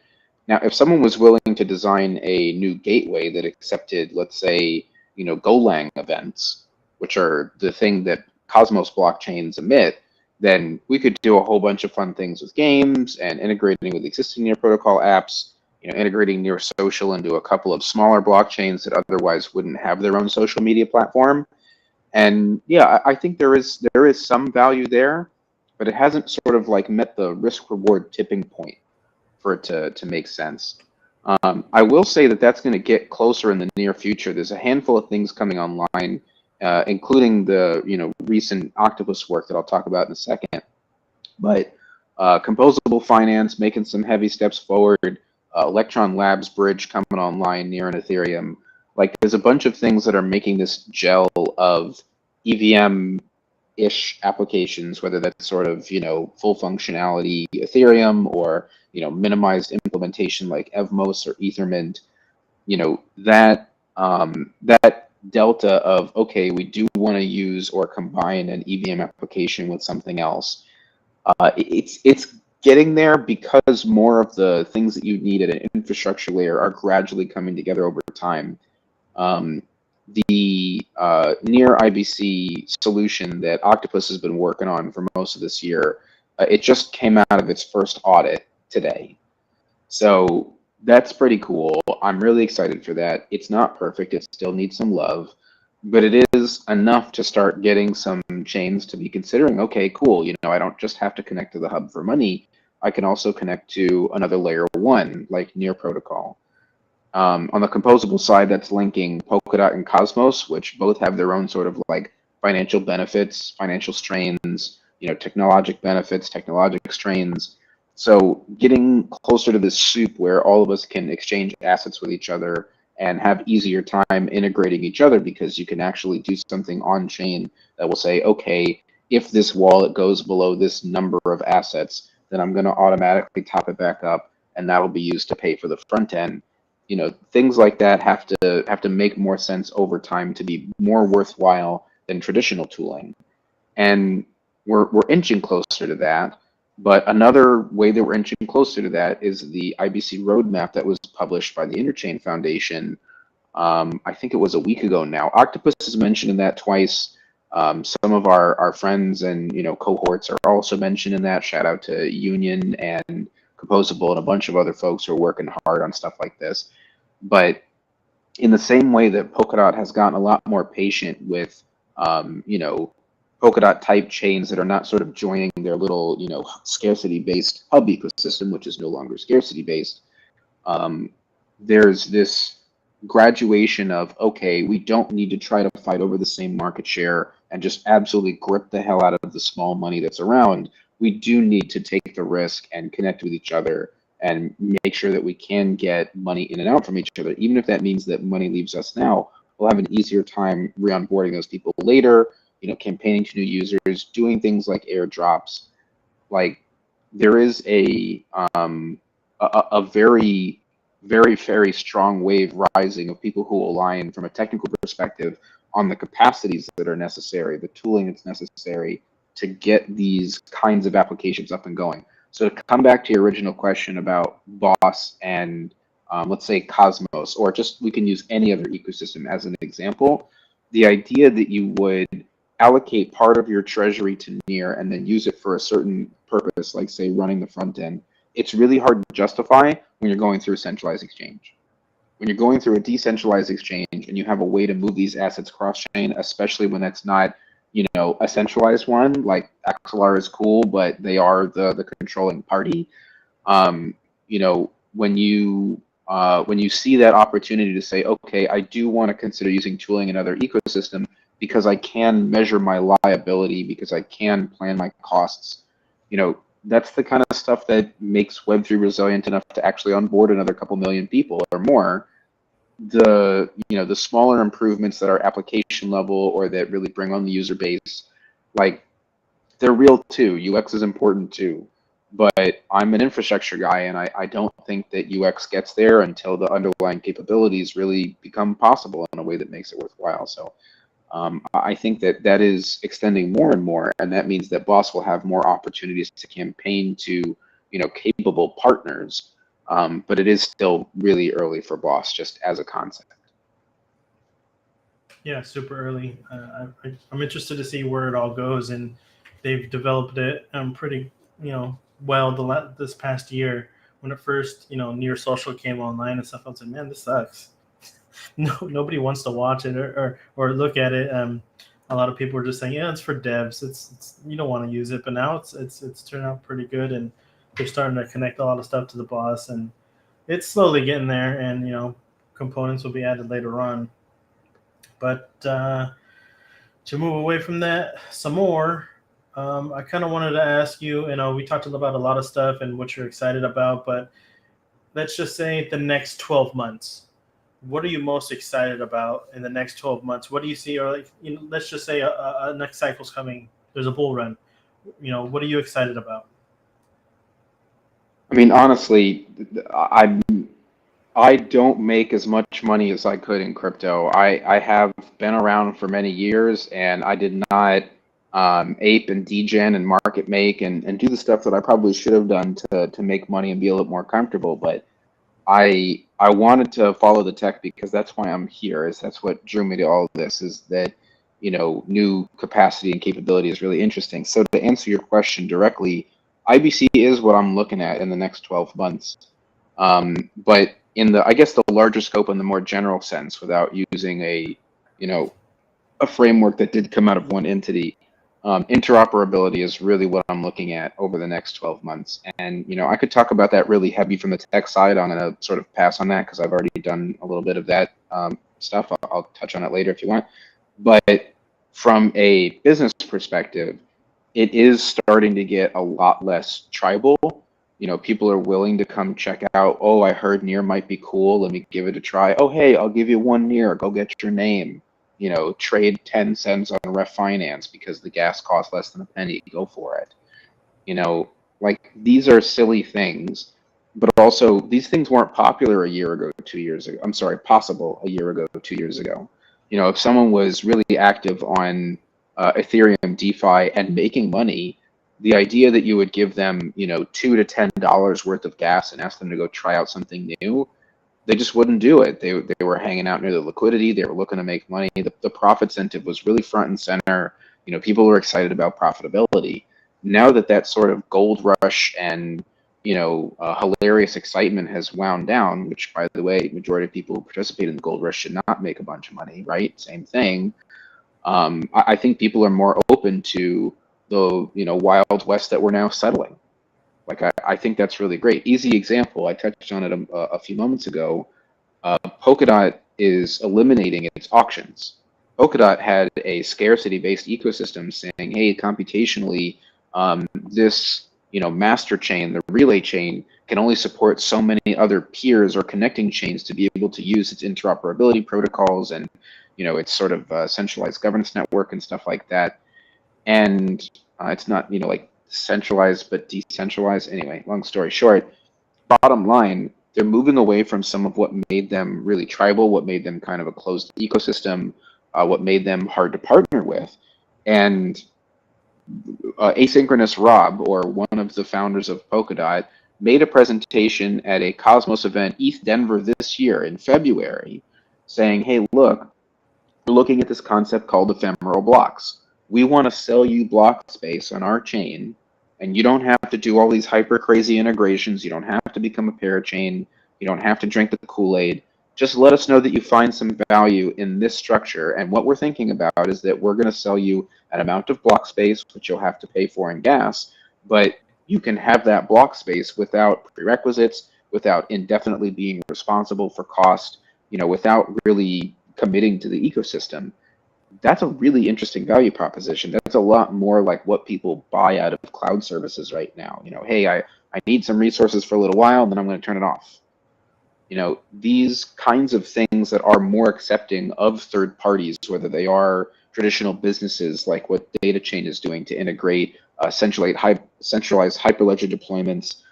Now, if someone was willing to design a new gateway that accepted, let's say, Golang events, which are the thing that Cosmos blockchains emit, then we could do a whole bunch of fun things with games and integrating with existing Near protocol apps, integrating Near Social into a couple of smaller blockchains that otherwise wouldn't have their own social media platform. And yeah, I think there is some value there, but it hasn't sort of like met the risk reward tipping point for it to make sense. I will say that that's going to get closer in the near future. There's a handful of things coming online, including the recent Octopus work that I'll talk about in a second. But composable finance making some heavy steps forward. Electron Labs bridge coming online near an Ethereum. Like there's a bunch of things that are making this gel of EVM ish applications, whether that's sort of, full functionality Ethereum or, minimized implementation like Evmos or Ethermint, that delta of, okay, we do want to use or combine an EVM application with something else. It's getting there because more of the things that you need at an infrastructure layer are gradually coming together over time. The Near IBC solution that Octopus has been working on for most of this year, it just came out of its first audit today. So that's pretty cool. I'm really excited for that. It's not perfect. It still needs some love, but it is enough to start getting some chains to be considering, okay, cool. I don't just have to connect to the hub for money. I can also connect to another layer one, like Near Protocol. On the composable side, that's linking Polkadot and Cosmos, which both have their own sort of like financial benefits, financial strains, technologic benefits, technologic strains. So getting closer to this soup where all of us can exchange assets with each other and have easier time integrating each other, because you can actually do something on chain that will say, okay, if this wallet goes below this number of assets, then I'm going to automatically top it back up, and that'll be used to pay for the front end. Things like that have to make more sense over time to be more worthwhile than traditional tooling. And we're inching closer to that. But another way that we're inching closer to that is the IBC roadmap that was published by the Interchain Foundation. I think it was a week ago now. Octopus has mentioned in that twice. Some of our friends and cohorts are also mentioned in that. Shout out to Union and Composable and a bunch of other folks who are working hard on stuff like this. But in the same way that Polkadot has gotten a lot more patient with, Polkadot type chains that are not sort of joining their little, scarcity based hub ecosystem, which is no longer scarcity based, there's this graduation of, okay, we don't need to try to fight over the same market share and just absolutely grip the hell out of the small money that's around. We do need to take the risk and connect with each other and make sure that we can get money in and out from each other. Even if that means that money leaves us now, we'll have an easier time re-onboarding those people later, campaigning to new users, doing things like airdrops. Like, there is a very, very, very strong wave rising of people who align from a technical perspective on the capacities that are necessary, the tooling that's necessary to get these kinds of applications up and going. So to come back to your original question about Boss and let's say Cosmos, or just we can use any other ecosystem as an example, the idea that you would allocate part of your treasury to Near and then use it for a certain purpose, like say running the front end, it's really hard to justify when you're going through a centralized exchange. When you're going through a decentralized exchange and you have a way to move these assets cross-chain, especially when that's not, a centralized one, like XLR is cool, but they are the controlling party. When you see that opportunity to say, okay, I do want to consider using tooling in another ecosystem because I can measure my liability, because I can plan my costs, that's the kind of stuff that makes Web3 resilient enough to actually onboard another couple million people or more. The smaller improvements that are application level or that really bring on the user base, like, they're real too. UX is important too. But I'm an infrastructure guy, and I don't think that UX gets there until the underlying capabilities really become possible in a way that makes it worthwhile. So I think that is extending more and more, and that means that Boss will have more opportunities to campaign to, capable partners. But it is still really early for Boss, just as a concept. Yeah, super early. I'm interested to see where it all goes, and they've developed it pretty, well this past year. When it first, Near Social came online and stuff, I was like, man, this sucks. No, nobody wants to watch it or look at it. A lot of people are just saying, yeah, it's for devs. It's you don't want to use it, but now it's turned out pretty good, and they're starting to connect a lot of stuff to the Boss, and it's slowly getting there, and components will be added later on. But to move away from that some more, I kind of wanted to ask you, we talked about a lot of stuff and what you're excited about, but let's just say the next 12 months. What are you most excited about in the next 12 months? What do you see? Or let's just say a next cycle's coming There's a bull run. What are you excited about? I mean, honestly, I I don't make as much money as I could in crypto. I have been around for many years, and I did not ape and degen and market make and do the stuff that I probably should have done to make money and be a little more comfortable. But I wanted to follow the tech because that's why I'm here. Is that's what drew me to all of this. Is that new capacity and capability is really interesting. So to answer your question directly, IBC is what I'm looking at in the next 12 months. But in the, I guess, the larger scope and the more general sense, without using a framework that did come out of one entity, interoperability is really what I'm looking at over the next 12 months. And I could talk about that really heavy from the tech side. I'm going to sort of pass on that because I've already done a little bit of that stuff. I'll touch on it later if you want. But from a business perspective, it is starting to get a lot less tribal. People are willing to come check out. Oh, I heard Near might be cool. Let me give it a try. Oh, hey, I'll give you one Near. Go get your name. Trade 10 cents on ref finance because the gas costs less than a penny. Go for it. Like these are silly things, but also these things weren't popular a year ago, 2 years ago. I'm sorry, possible a year ago, 2 years ago. If someone was really active on Ethereum DeFi and making money, the idea that you would give them, $2 to $10 worth of gas and ask them to go try out something new, they just wouldn't do it. They were hanging out near the liquidity. They were looking to make money. The profit incentive was really front and center. People were excited about profitability. Now that that sort of gold rush and hilarious excitement has wound down, which, by the way, majority of people who participate in the gold rush should not make a bunch of money, right? Same thing. I think people are more open to the wild west that we're now settling. Like I think that's really great. Easy example. I touched on it a few moments ago. Polkadot is eliminating its auctions. Polkadot had a scarcity-based ecosystem saying, "Hey, computationally, this master chain, the relay chain, can only support so many other peers or connecting chains to be able to use its interoperability protocols and its sort of centralized governance network and stuff like that." And it's not like centralized but decentralized. Anyway, long story short, bottom line, they're moving away from some of what made them really tribal, what made them kind of a closed ecosystem, what made them hard to partner with. And Asynchronous Rob, or one of the founders of Polkadot, made a presentation at a Cosmos event, ETH Denver, this year in February, saying, "Hey, look, we're looking at this concept called ephemeral blocks. We want to sell you block space on our chain, and you don't have to do all these hyper crazy integrations. You don't have to become a parachain. You don't have to drink the Kool-Aid. Just let us know that you find some value in this structure. And what we're thinking about is that we're going to sell you an amount of block space, which you'll have to pay for in gas, but you can have that block space without prerequisites, without indefinitely being responsible for cost, without really committing to the ecosystem." That's a really interesting value proposition. That's a lot more like what people buy out of cloud services right now. Hey, I need some resources for a little while, and then I'm going to turn it off. These kinds of things that are more accepting of third parties, whether they are traditional businesses like what DataChain is doing to integrate centralized Hyperledger deployments,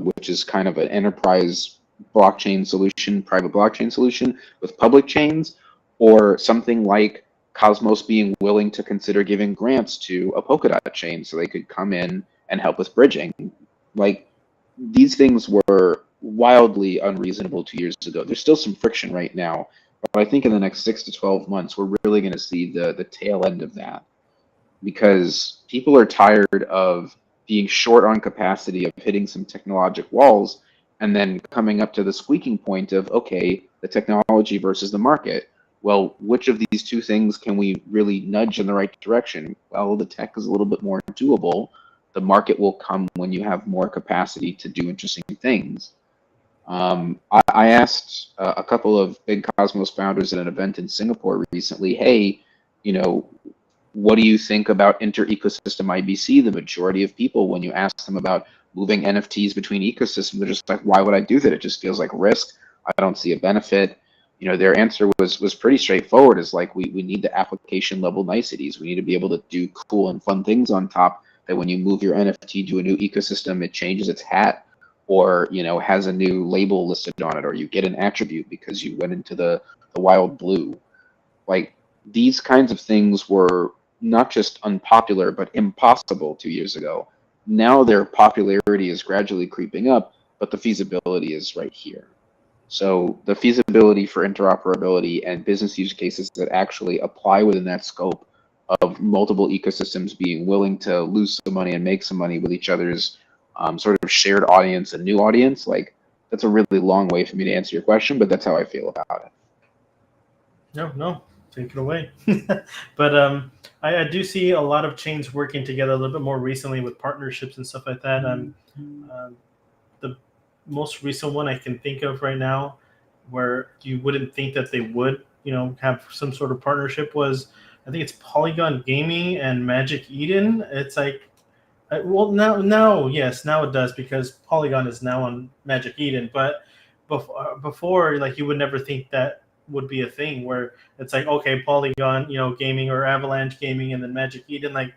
which is kind of an enterprise blockchain solution, private blockchain solution with public chains, or something like Cosmos being willing to consider giving grants to a Polkadot chain so they could come in and help with bridging. Like, these things were wildly unreasonable 2 years ago. There's still some friction right now, but I think in the next 6 to 12 months, we're really going to see the tail end of that, because people are tired of being short on capacity, of hitting some technological walls, and then coming up to the squeaking point of, okay, the technology versus the market. Well, which of these two things can we really nudge in the right direction? Well, the tech is a little bit more doable. The market will come when you have more capacity to do interesting things. I asked a couple of big Cosmos founders at an event in Singapore recently, hey, what do you think about inter-ecosystem IBC? The majority of people, when you ask them about moving NFTs between ecosystems, they're just like, why would I do that? It just feels like risk. I don't see a benefit. their answer was pretty straightforward. Is like we need the application level niceties. We need to be able to do cool and fun things on top that when you move your NFT to a new ecosystem, it changes its hat, or has a new label listed on it, or you get an attribute because you went into the wild blue. Like, these kinds of things were not just unpopular but impossible 2 years ago. Now their popularity is gradually creeping up, but the feasibility is right here. So the feasibility for interoperability and business use cases that actually apply within that scope of multiple ecosystems being willing to lose some money and make some money with each other's sort of shared audience and new audience, like, that's a really long way for me to answer your question, but that's how I feel about it. No, take it away. But I do see a lot of chains working together a little bit more recently with partnerships and stuff like that. The most recent one I can think of right now, where you wouldn't think that they would, have some sort of partnership, was, I think it's Polygon Gaming and Magic Eden. It's like, well, now, yes, now it does, because Polygon is now on Magic Eden. But before, like, you would never think that would be a thing, where it's like, okay, Polygon, gaming, or Avalanche Gaming, and then Magic Eden, like,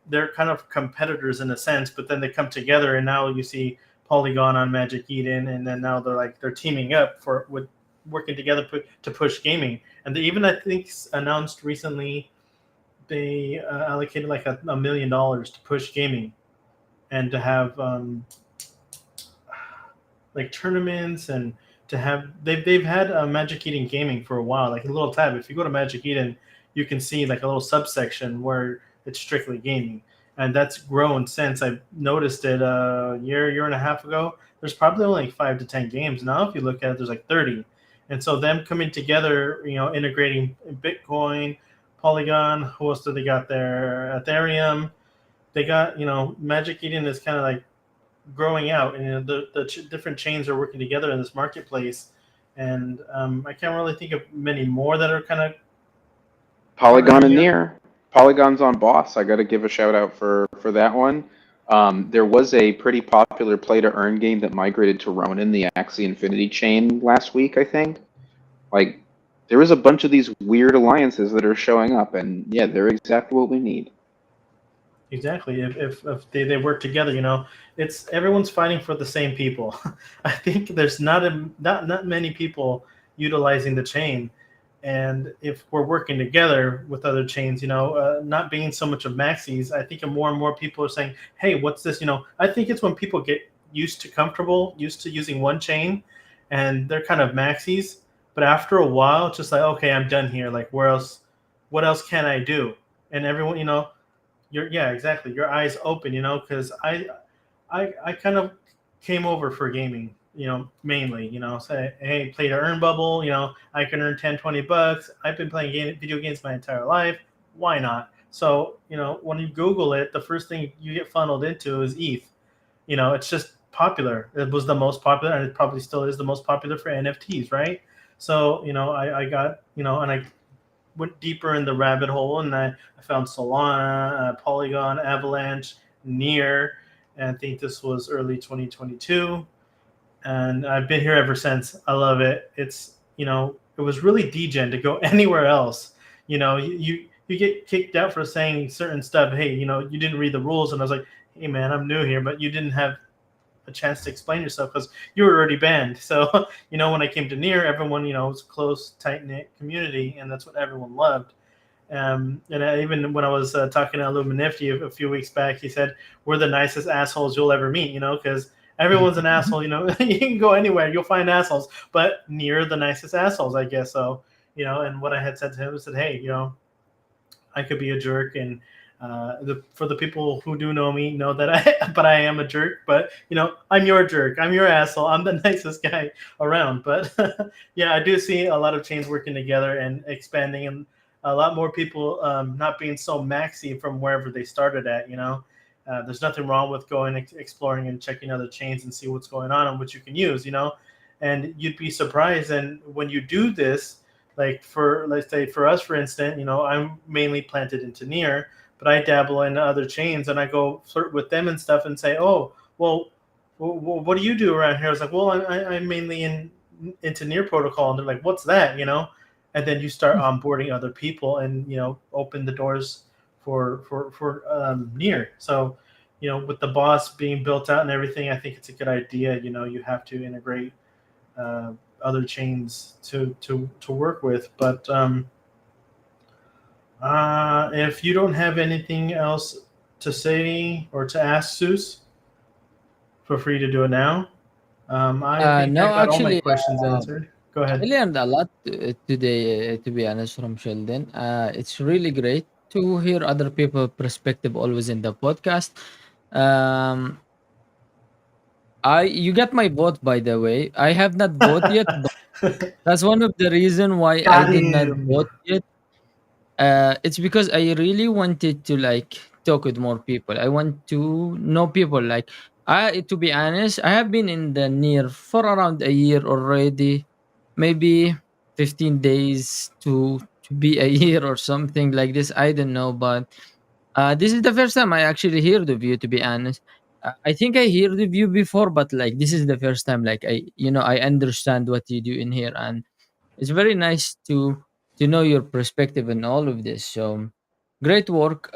they're kind of competitors in a sense, but then they come together, and now you see Polygon on Magic Eden, and then now they're teaming up with working together to push gaming. And they even, I think, announced recently they allocated like $1 million to push gaming, and to have like tournaments, and to have they've had Magic Eden Gaming for a while, like a little tab. If you go to Magic Eden, you can see like a little subsection where it's strictly gaming, and that's grown since. I've noticed it a year and a half ago. There's probably only like 5 to 10 games now. If you look at it, there's like 30, and so them coming together, integrating Bitcoin, Polygon. Who else do they got there? Ethereum. They got, Magic Eden is kind of like growing out, and the different chains are working together in this marketplace. And I can't really think of many more that are kind of Polygon and Near. Polygon's on Boss. I got to give a shout out for that one. There was a pretty popular play to earn game that migrated to Ronin, the Axie Infinity chain, last week, I think. Like, there is a bunch of these weird alliances that are showing up, and yeah, they're exactly what we need. Exactly. If they work together, it's everyone's fighting for the same people. I think there's not many people utilizing the chain, and if we're working together with other chains, not being so much of maxis, I think more and more people are saying, "Hey, what's this?" I think it's when people get used to using one chain, and they're kind of maxis. But after a while, it's just like, okay, I'm done here. Like, where else? What else can I do? And everyone, exactly. Your eyes open, because I kind of came over for gaming, mainly, say, hey, play to earn bubble, I can earn $10-20. I've been playing video games my entire life. Why not? So, when you Google it, the first thing you get funneled into is ETH. It's just popular. It was the most popular, and it probably still is the most popular for NFTs, right? So, I got, and I went deeper in the rabbit hole, and I found Solana, Polygon, Avalanche, Near, and I think this was early 2022. And I've been here ever since. I love it. It's, it was really degen to go anywhere else. You get kicked out for saying certain stuff. Hey, you didn't read the rules. And I was like, hey, man, I'm new here, but you didn't have a chance to explain yourself because you were already banned. So, when I came to Near, everyone, was a close, tight-knit community, and that's what everyone loved. And even when I was talking to Illuminifty a few weeks back, he said, we're the nicest assholes you'll ever meet, because everyone's an asshole, you can go anywhere, you'll find assholes, but Near the nicest assholes, I guess. So, and what I had said to him was that, hey, I could be a jerk, and for the people who do know me know that I am a jerk, but I'm your jerk, I'm your asshole, I'm the nicest guy around. But yeah, I do see a lot of chains working together and expanding, and a lot more people not being so maxi from wherever they started at. There's nothing wrong with going exploring and checking other chains and see what's going on and what you can use. And you'd be surprised. And when you do this, like let's say for us, for instance, I'm mainly planted into Near, but I dabble in other chains, and I go flirt with them and stuff and say, oh, well, what do you do around here? I was like, well, I'm mainly in into Near protocol, and they're like, "What's that?" And then you start onboarding other people, and open the doors for Near. So, with the boss being built out and everything, I think it's a good idea. You have to integrate uh, other chains to work with. But if you don't have anything else to say or to ask, Seuss, feel free to do it now. I think I No, got all my actually, questions answered. Go I ahead. learned a lot today, to be honest, from Sheldon. It's really great to hear other people's perspective always in the podcast. Um, you got my vote, by the way. I have not voted yet, but that's one of the reason why I Got did not him. vote yet. It's because I really wanted to like talk with more people. I want to know people. Like to be honest, I have been in the near for around a year already, maybe 15 days to be a year or something like this. I don't know, but this is the first time I actually heard of you. To be honest, I think I heard of you before, but like this is the first time. Like I understand what you do in here, and it's very nice to know your perspective in all of this. So great work,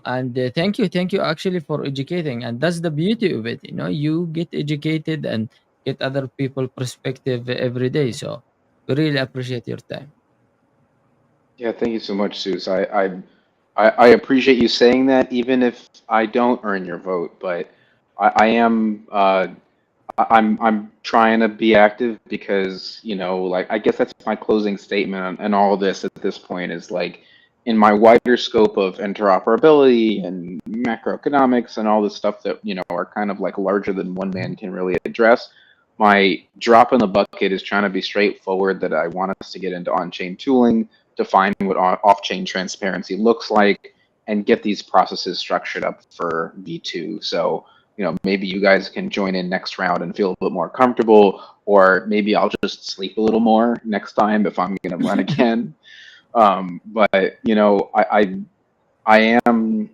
and thank you actually for educating. And that's the beauty of it. You get educated and get other people perspective every day. So we really appreciate your time. Yeah, thank you so much, Suze. I appreciate you saying that, even if I don't earn your vote. But I am I'm trying to be active because, like, I guess that's my closing statement on all this at this point is like, in my wider scope of interoperability and macroeconomics and all this stuff that, are kind of like larger than one man can really address. My drop in the bucket is trying to be straightforward that I want us to get into on-chain tooling, define what off-chain transparency looks like, and get these processes structured up for V2. So, maybe you guys can join in next round and feel a bit more comfortable, or maybe I'll just sleep a little more next time if I'm going to run again. But I am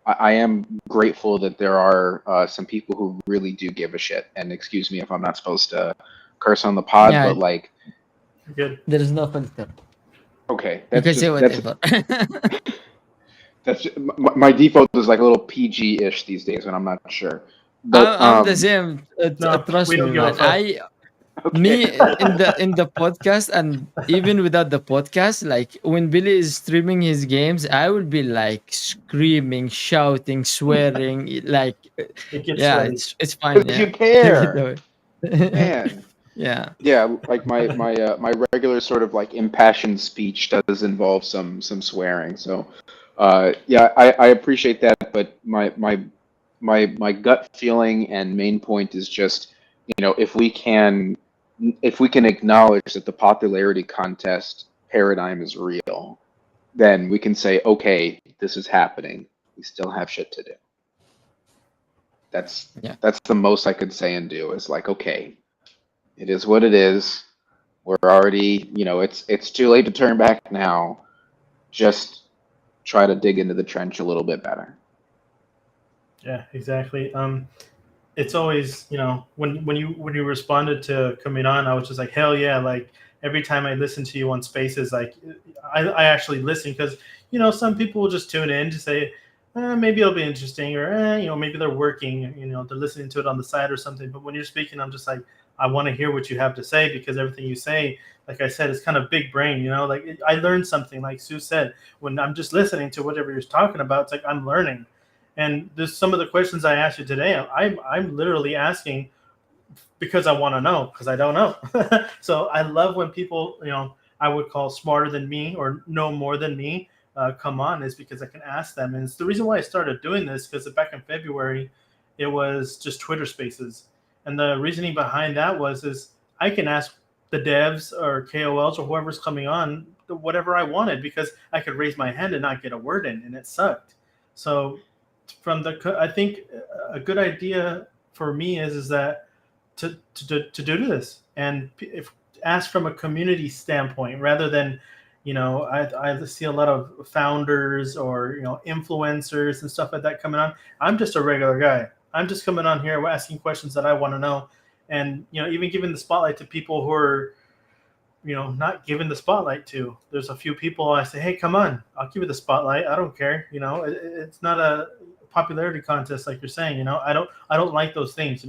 I am grateful that there are some people who really do give a shit. And excuse me if I'm not supposed to curse on the pod, Yeah, but like, Good. there is no filter. okay, You can say whatever. that's my default is like a little PG-ish these days when I'm not sure. But I'm the same. No, Trust we me, don't give a man. fuck. okay, Me in the podcast, and even without the podcast, like when Billy is streaming his games, I will be like screaming, shouting, swearing, like It gets yeah, sweaty. it's fine. because Yeah, you take it care, away. man. Yeah, Yeah, like my regular sort of like impassioned speech does involve some swearing. So, yeah, I appreciate that, but my gut feeling and main point is just, if we can acknowledge that the popularity contest paradigm is real, then we can say, okay, this is happening. We still have shit to do. That's yeah, that's the most I could say and do is like, okay, it is what it is. We're already, it's too late to turn back now. Just try to dig into the trench a little bit better. Yeah, exactly. It's always, when you responded to coming on, I was just like, hell yeah! Like every time I listen to you on Spaces, like I actually listen because some people will just tune in to say, maybe it'll be interesting, or maybe they're working, they're listening to it on the side or something. But when you're speaking, I'm just like, I want to hear what you have to say because everything you say, like I said, is kind of big brain. Like I learned something. Like Sue said, when I'm just listening to whatever you're talking about, it's like I'm learning. And there's some of the questions I asked you today. I'm literally asking because I want to know because I don't know. So I love when people I would call smarter than me or know more than me come on is because I can ask them. And it's the reason why I started doing this because back in February it was just Twitter Spaces, and the reasoning behind that is I can ask the devs or KOLs or whoever's coming on whatever I wanted because I could raise my hand and not get a word in, and it sucked. So I think a good idea for me is that to do this and if ask from a community standpoint rather than I see a lot of founders or influencers and stuff like that coming on. I'm just a regular guy. I'm just coming on here asking questions that I want to know, and even giving the spotlight to people who are not given the spotlight to. There's a few people I say, hey, come on, I'll give you the spotlight. I don't care. It's not a popularity contest like you're saying. I don't like those things.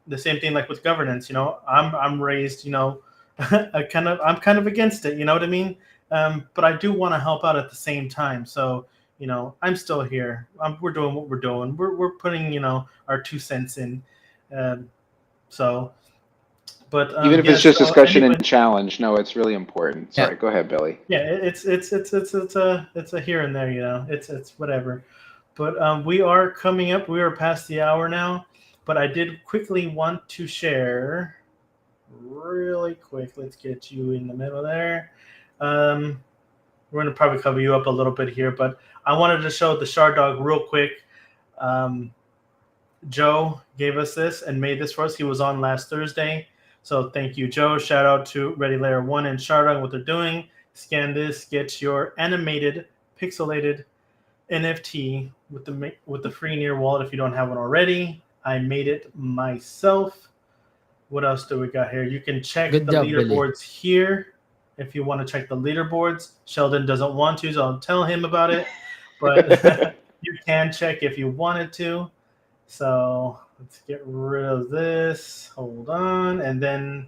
The same thing like with governance. I'm raised. I'm kind of against it. You know what I mean? But I do want to help out at the same time. So I'm still here. We're doing what we're doing. We're putting our 2 cents in. So. But even if it's yes, just so discussion anyway, and challenge, no, it's really important. Yeah. Sorry, go ahead, Billy. yeah, it's a here and there, it's whatever. But we are coming up. We are past the hour now. But I did quickly want to share, really quick. Let's get you in the middle there. We're going to probably cover you up a little bit here, but I wanted to show the Shard Dog real quick. Joe gave us this and made this for us. He was on last Thursday. So thank you, Joe. Shout out to Ready Layer 1 and Shardog, what they're doing. Scan this, get your animated, pixelated NFT with the free Near wallet if you don't have one already. I made it myself. What else do we got here? You can check Good the job, Billy. leaderboards here if you want to check the leaderboards. Sheldon doesn't want to, so I'll tell him about it. But you can check if you wanted to. So let's get rid of this. Hold on. And then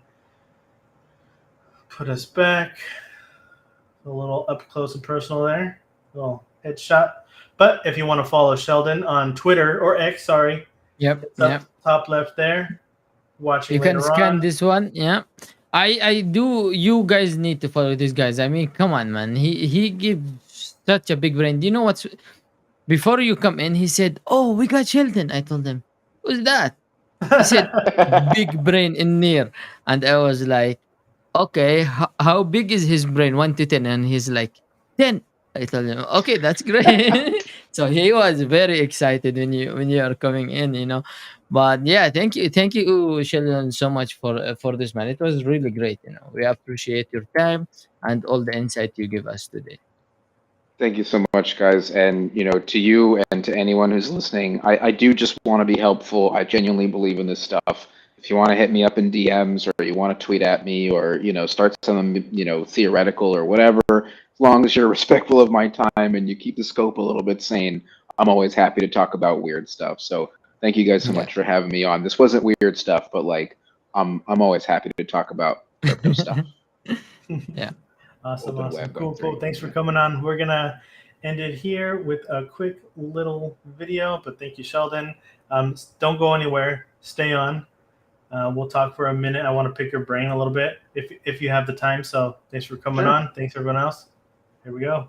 put us back. A little up close and personal there. A little headshot. But if you want to follow Sheldon on Twitter or X, sorry. Yep. It's up Yep. top left there. Watching You can later scan on. this one. Yeah. I do. You guys need to follow these guys. I mean, come on, man. He gives such a big brain. Do you know what's before you come in? He said, "Oh, we got Sheldon." I told him, "Who's that?" He said, "Big brain in near," and I was like, "Okay, how big is his brain? 1 to 10?" And he's like, 10. I told him, "Okay, that's great." So he was very excited when you are coming in. But yeah, thank you, Sheldon, so much for this, man. It was really great. We appreciate your time and all the insight you give us today. Thank you so much, guys. And, to you and to anyone who's listening, I do just want to be helpful. I genuinely believe in this stuff. If you want to hit me up in DMs or you want to tweet at me or, start something, theoretical or whatever, as long as you're respectful of my time and you keep the scope a little bit sane, I'm always happy to talk about weird stuff. So thank you guys so Yeah. much for having me on. This wasn't weird stuff, but I'm always happy to talk about crypto stuff. Yeah. Awesome. Open web Cool. Web3. Thanks for coming on. We're going to end it here with a quick little video, but thank you, Sheldon. Don't go anywhere. Stay on. We'll talk for a minute. I want to pick your brain a little bit if you have the time. So thanks for coming Sure. on. Thanks, everyone else. Here we go.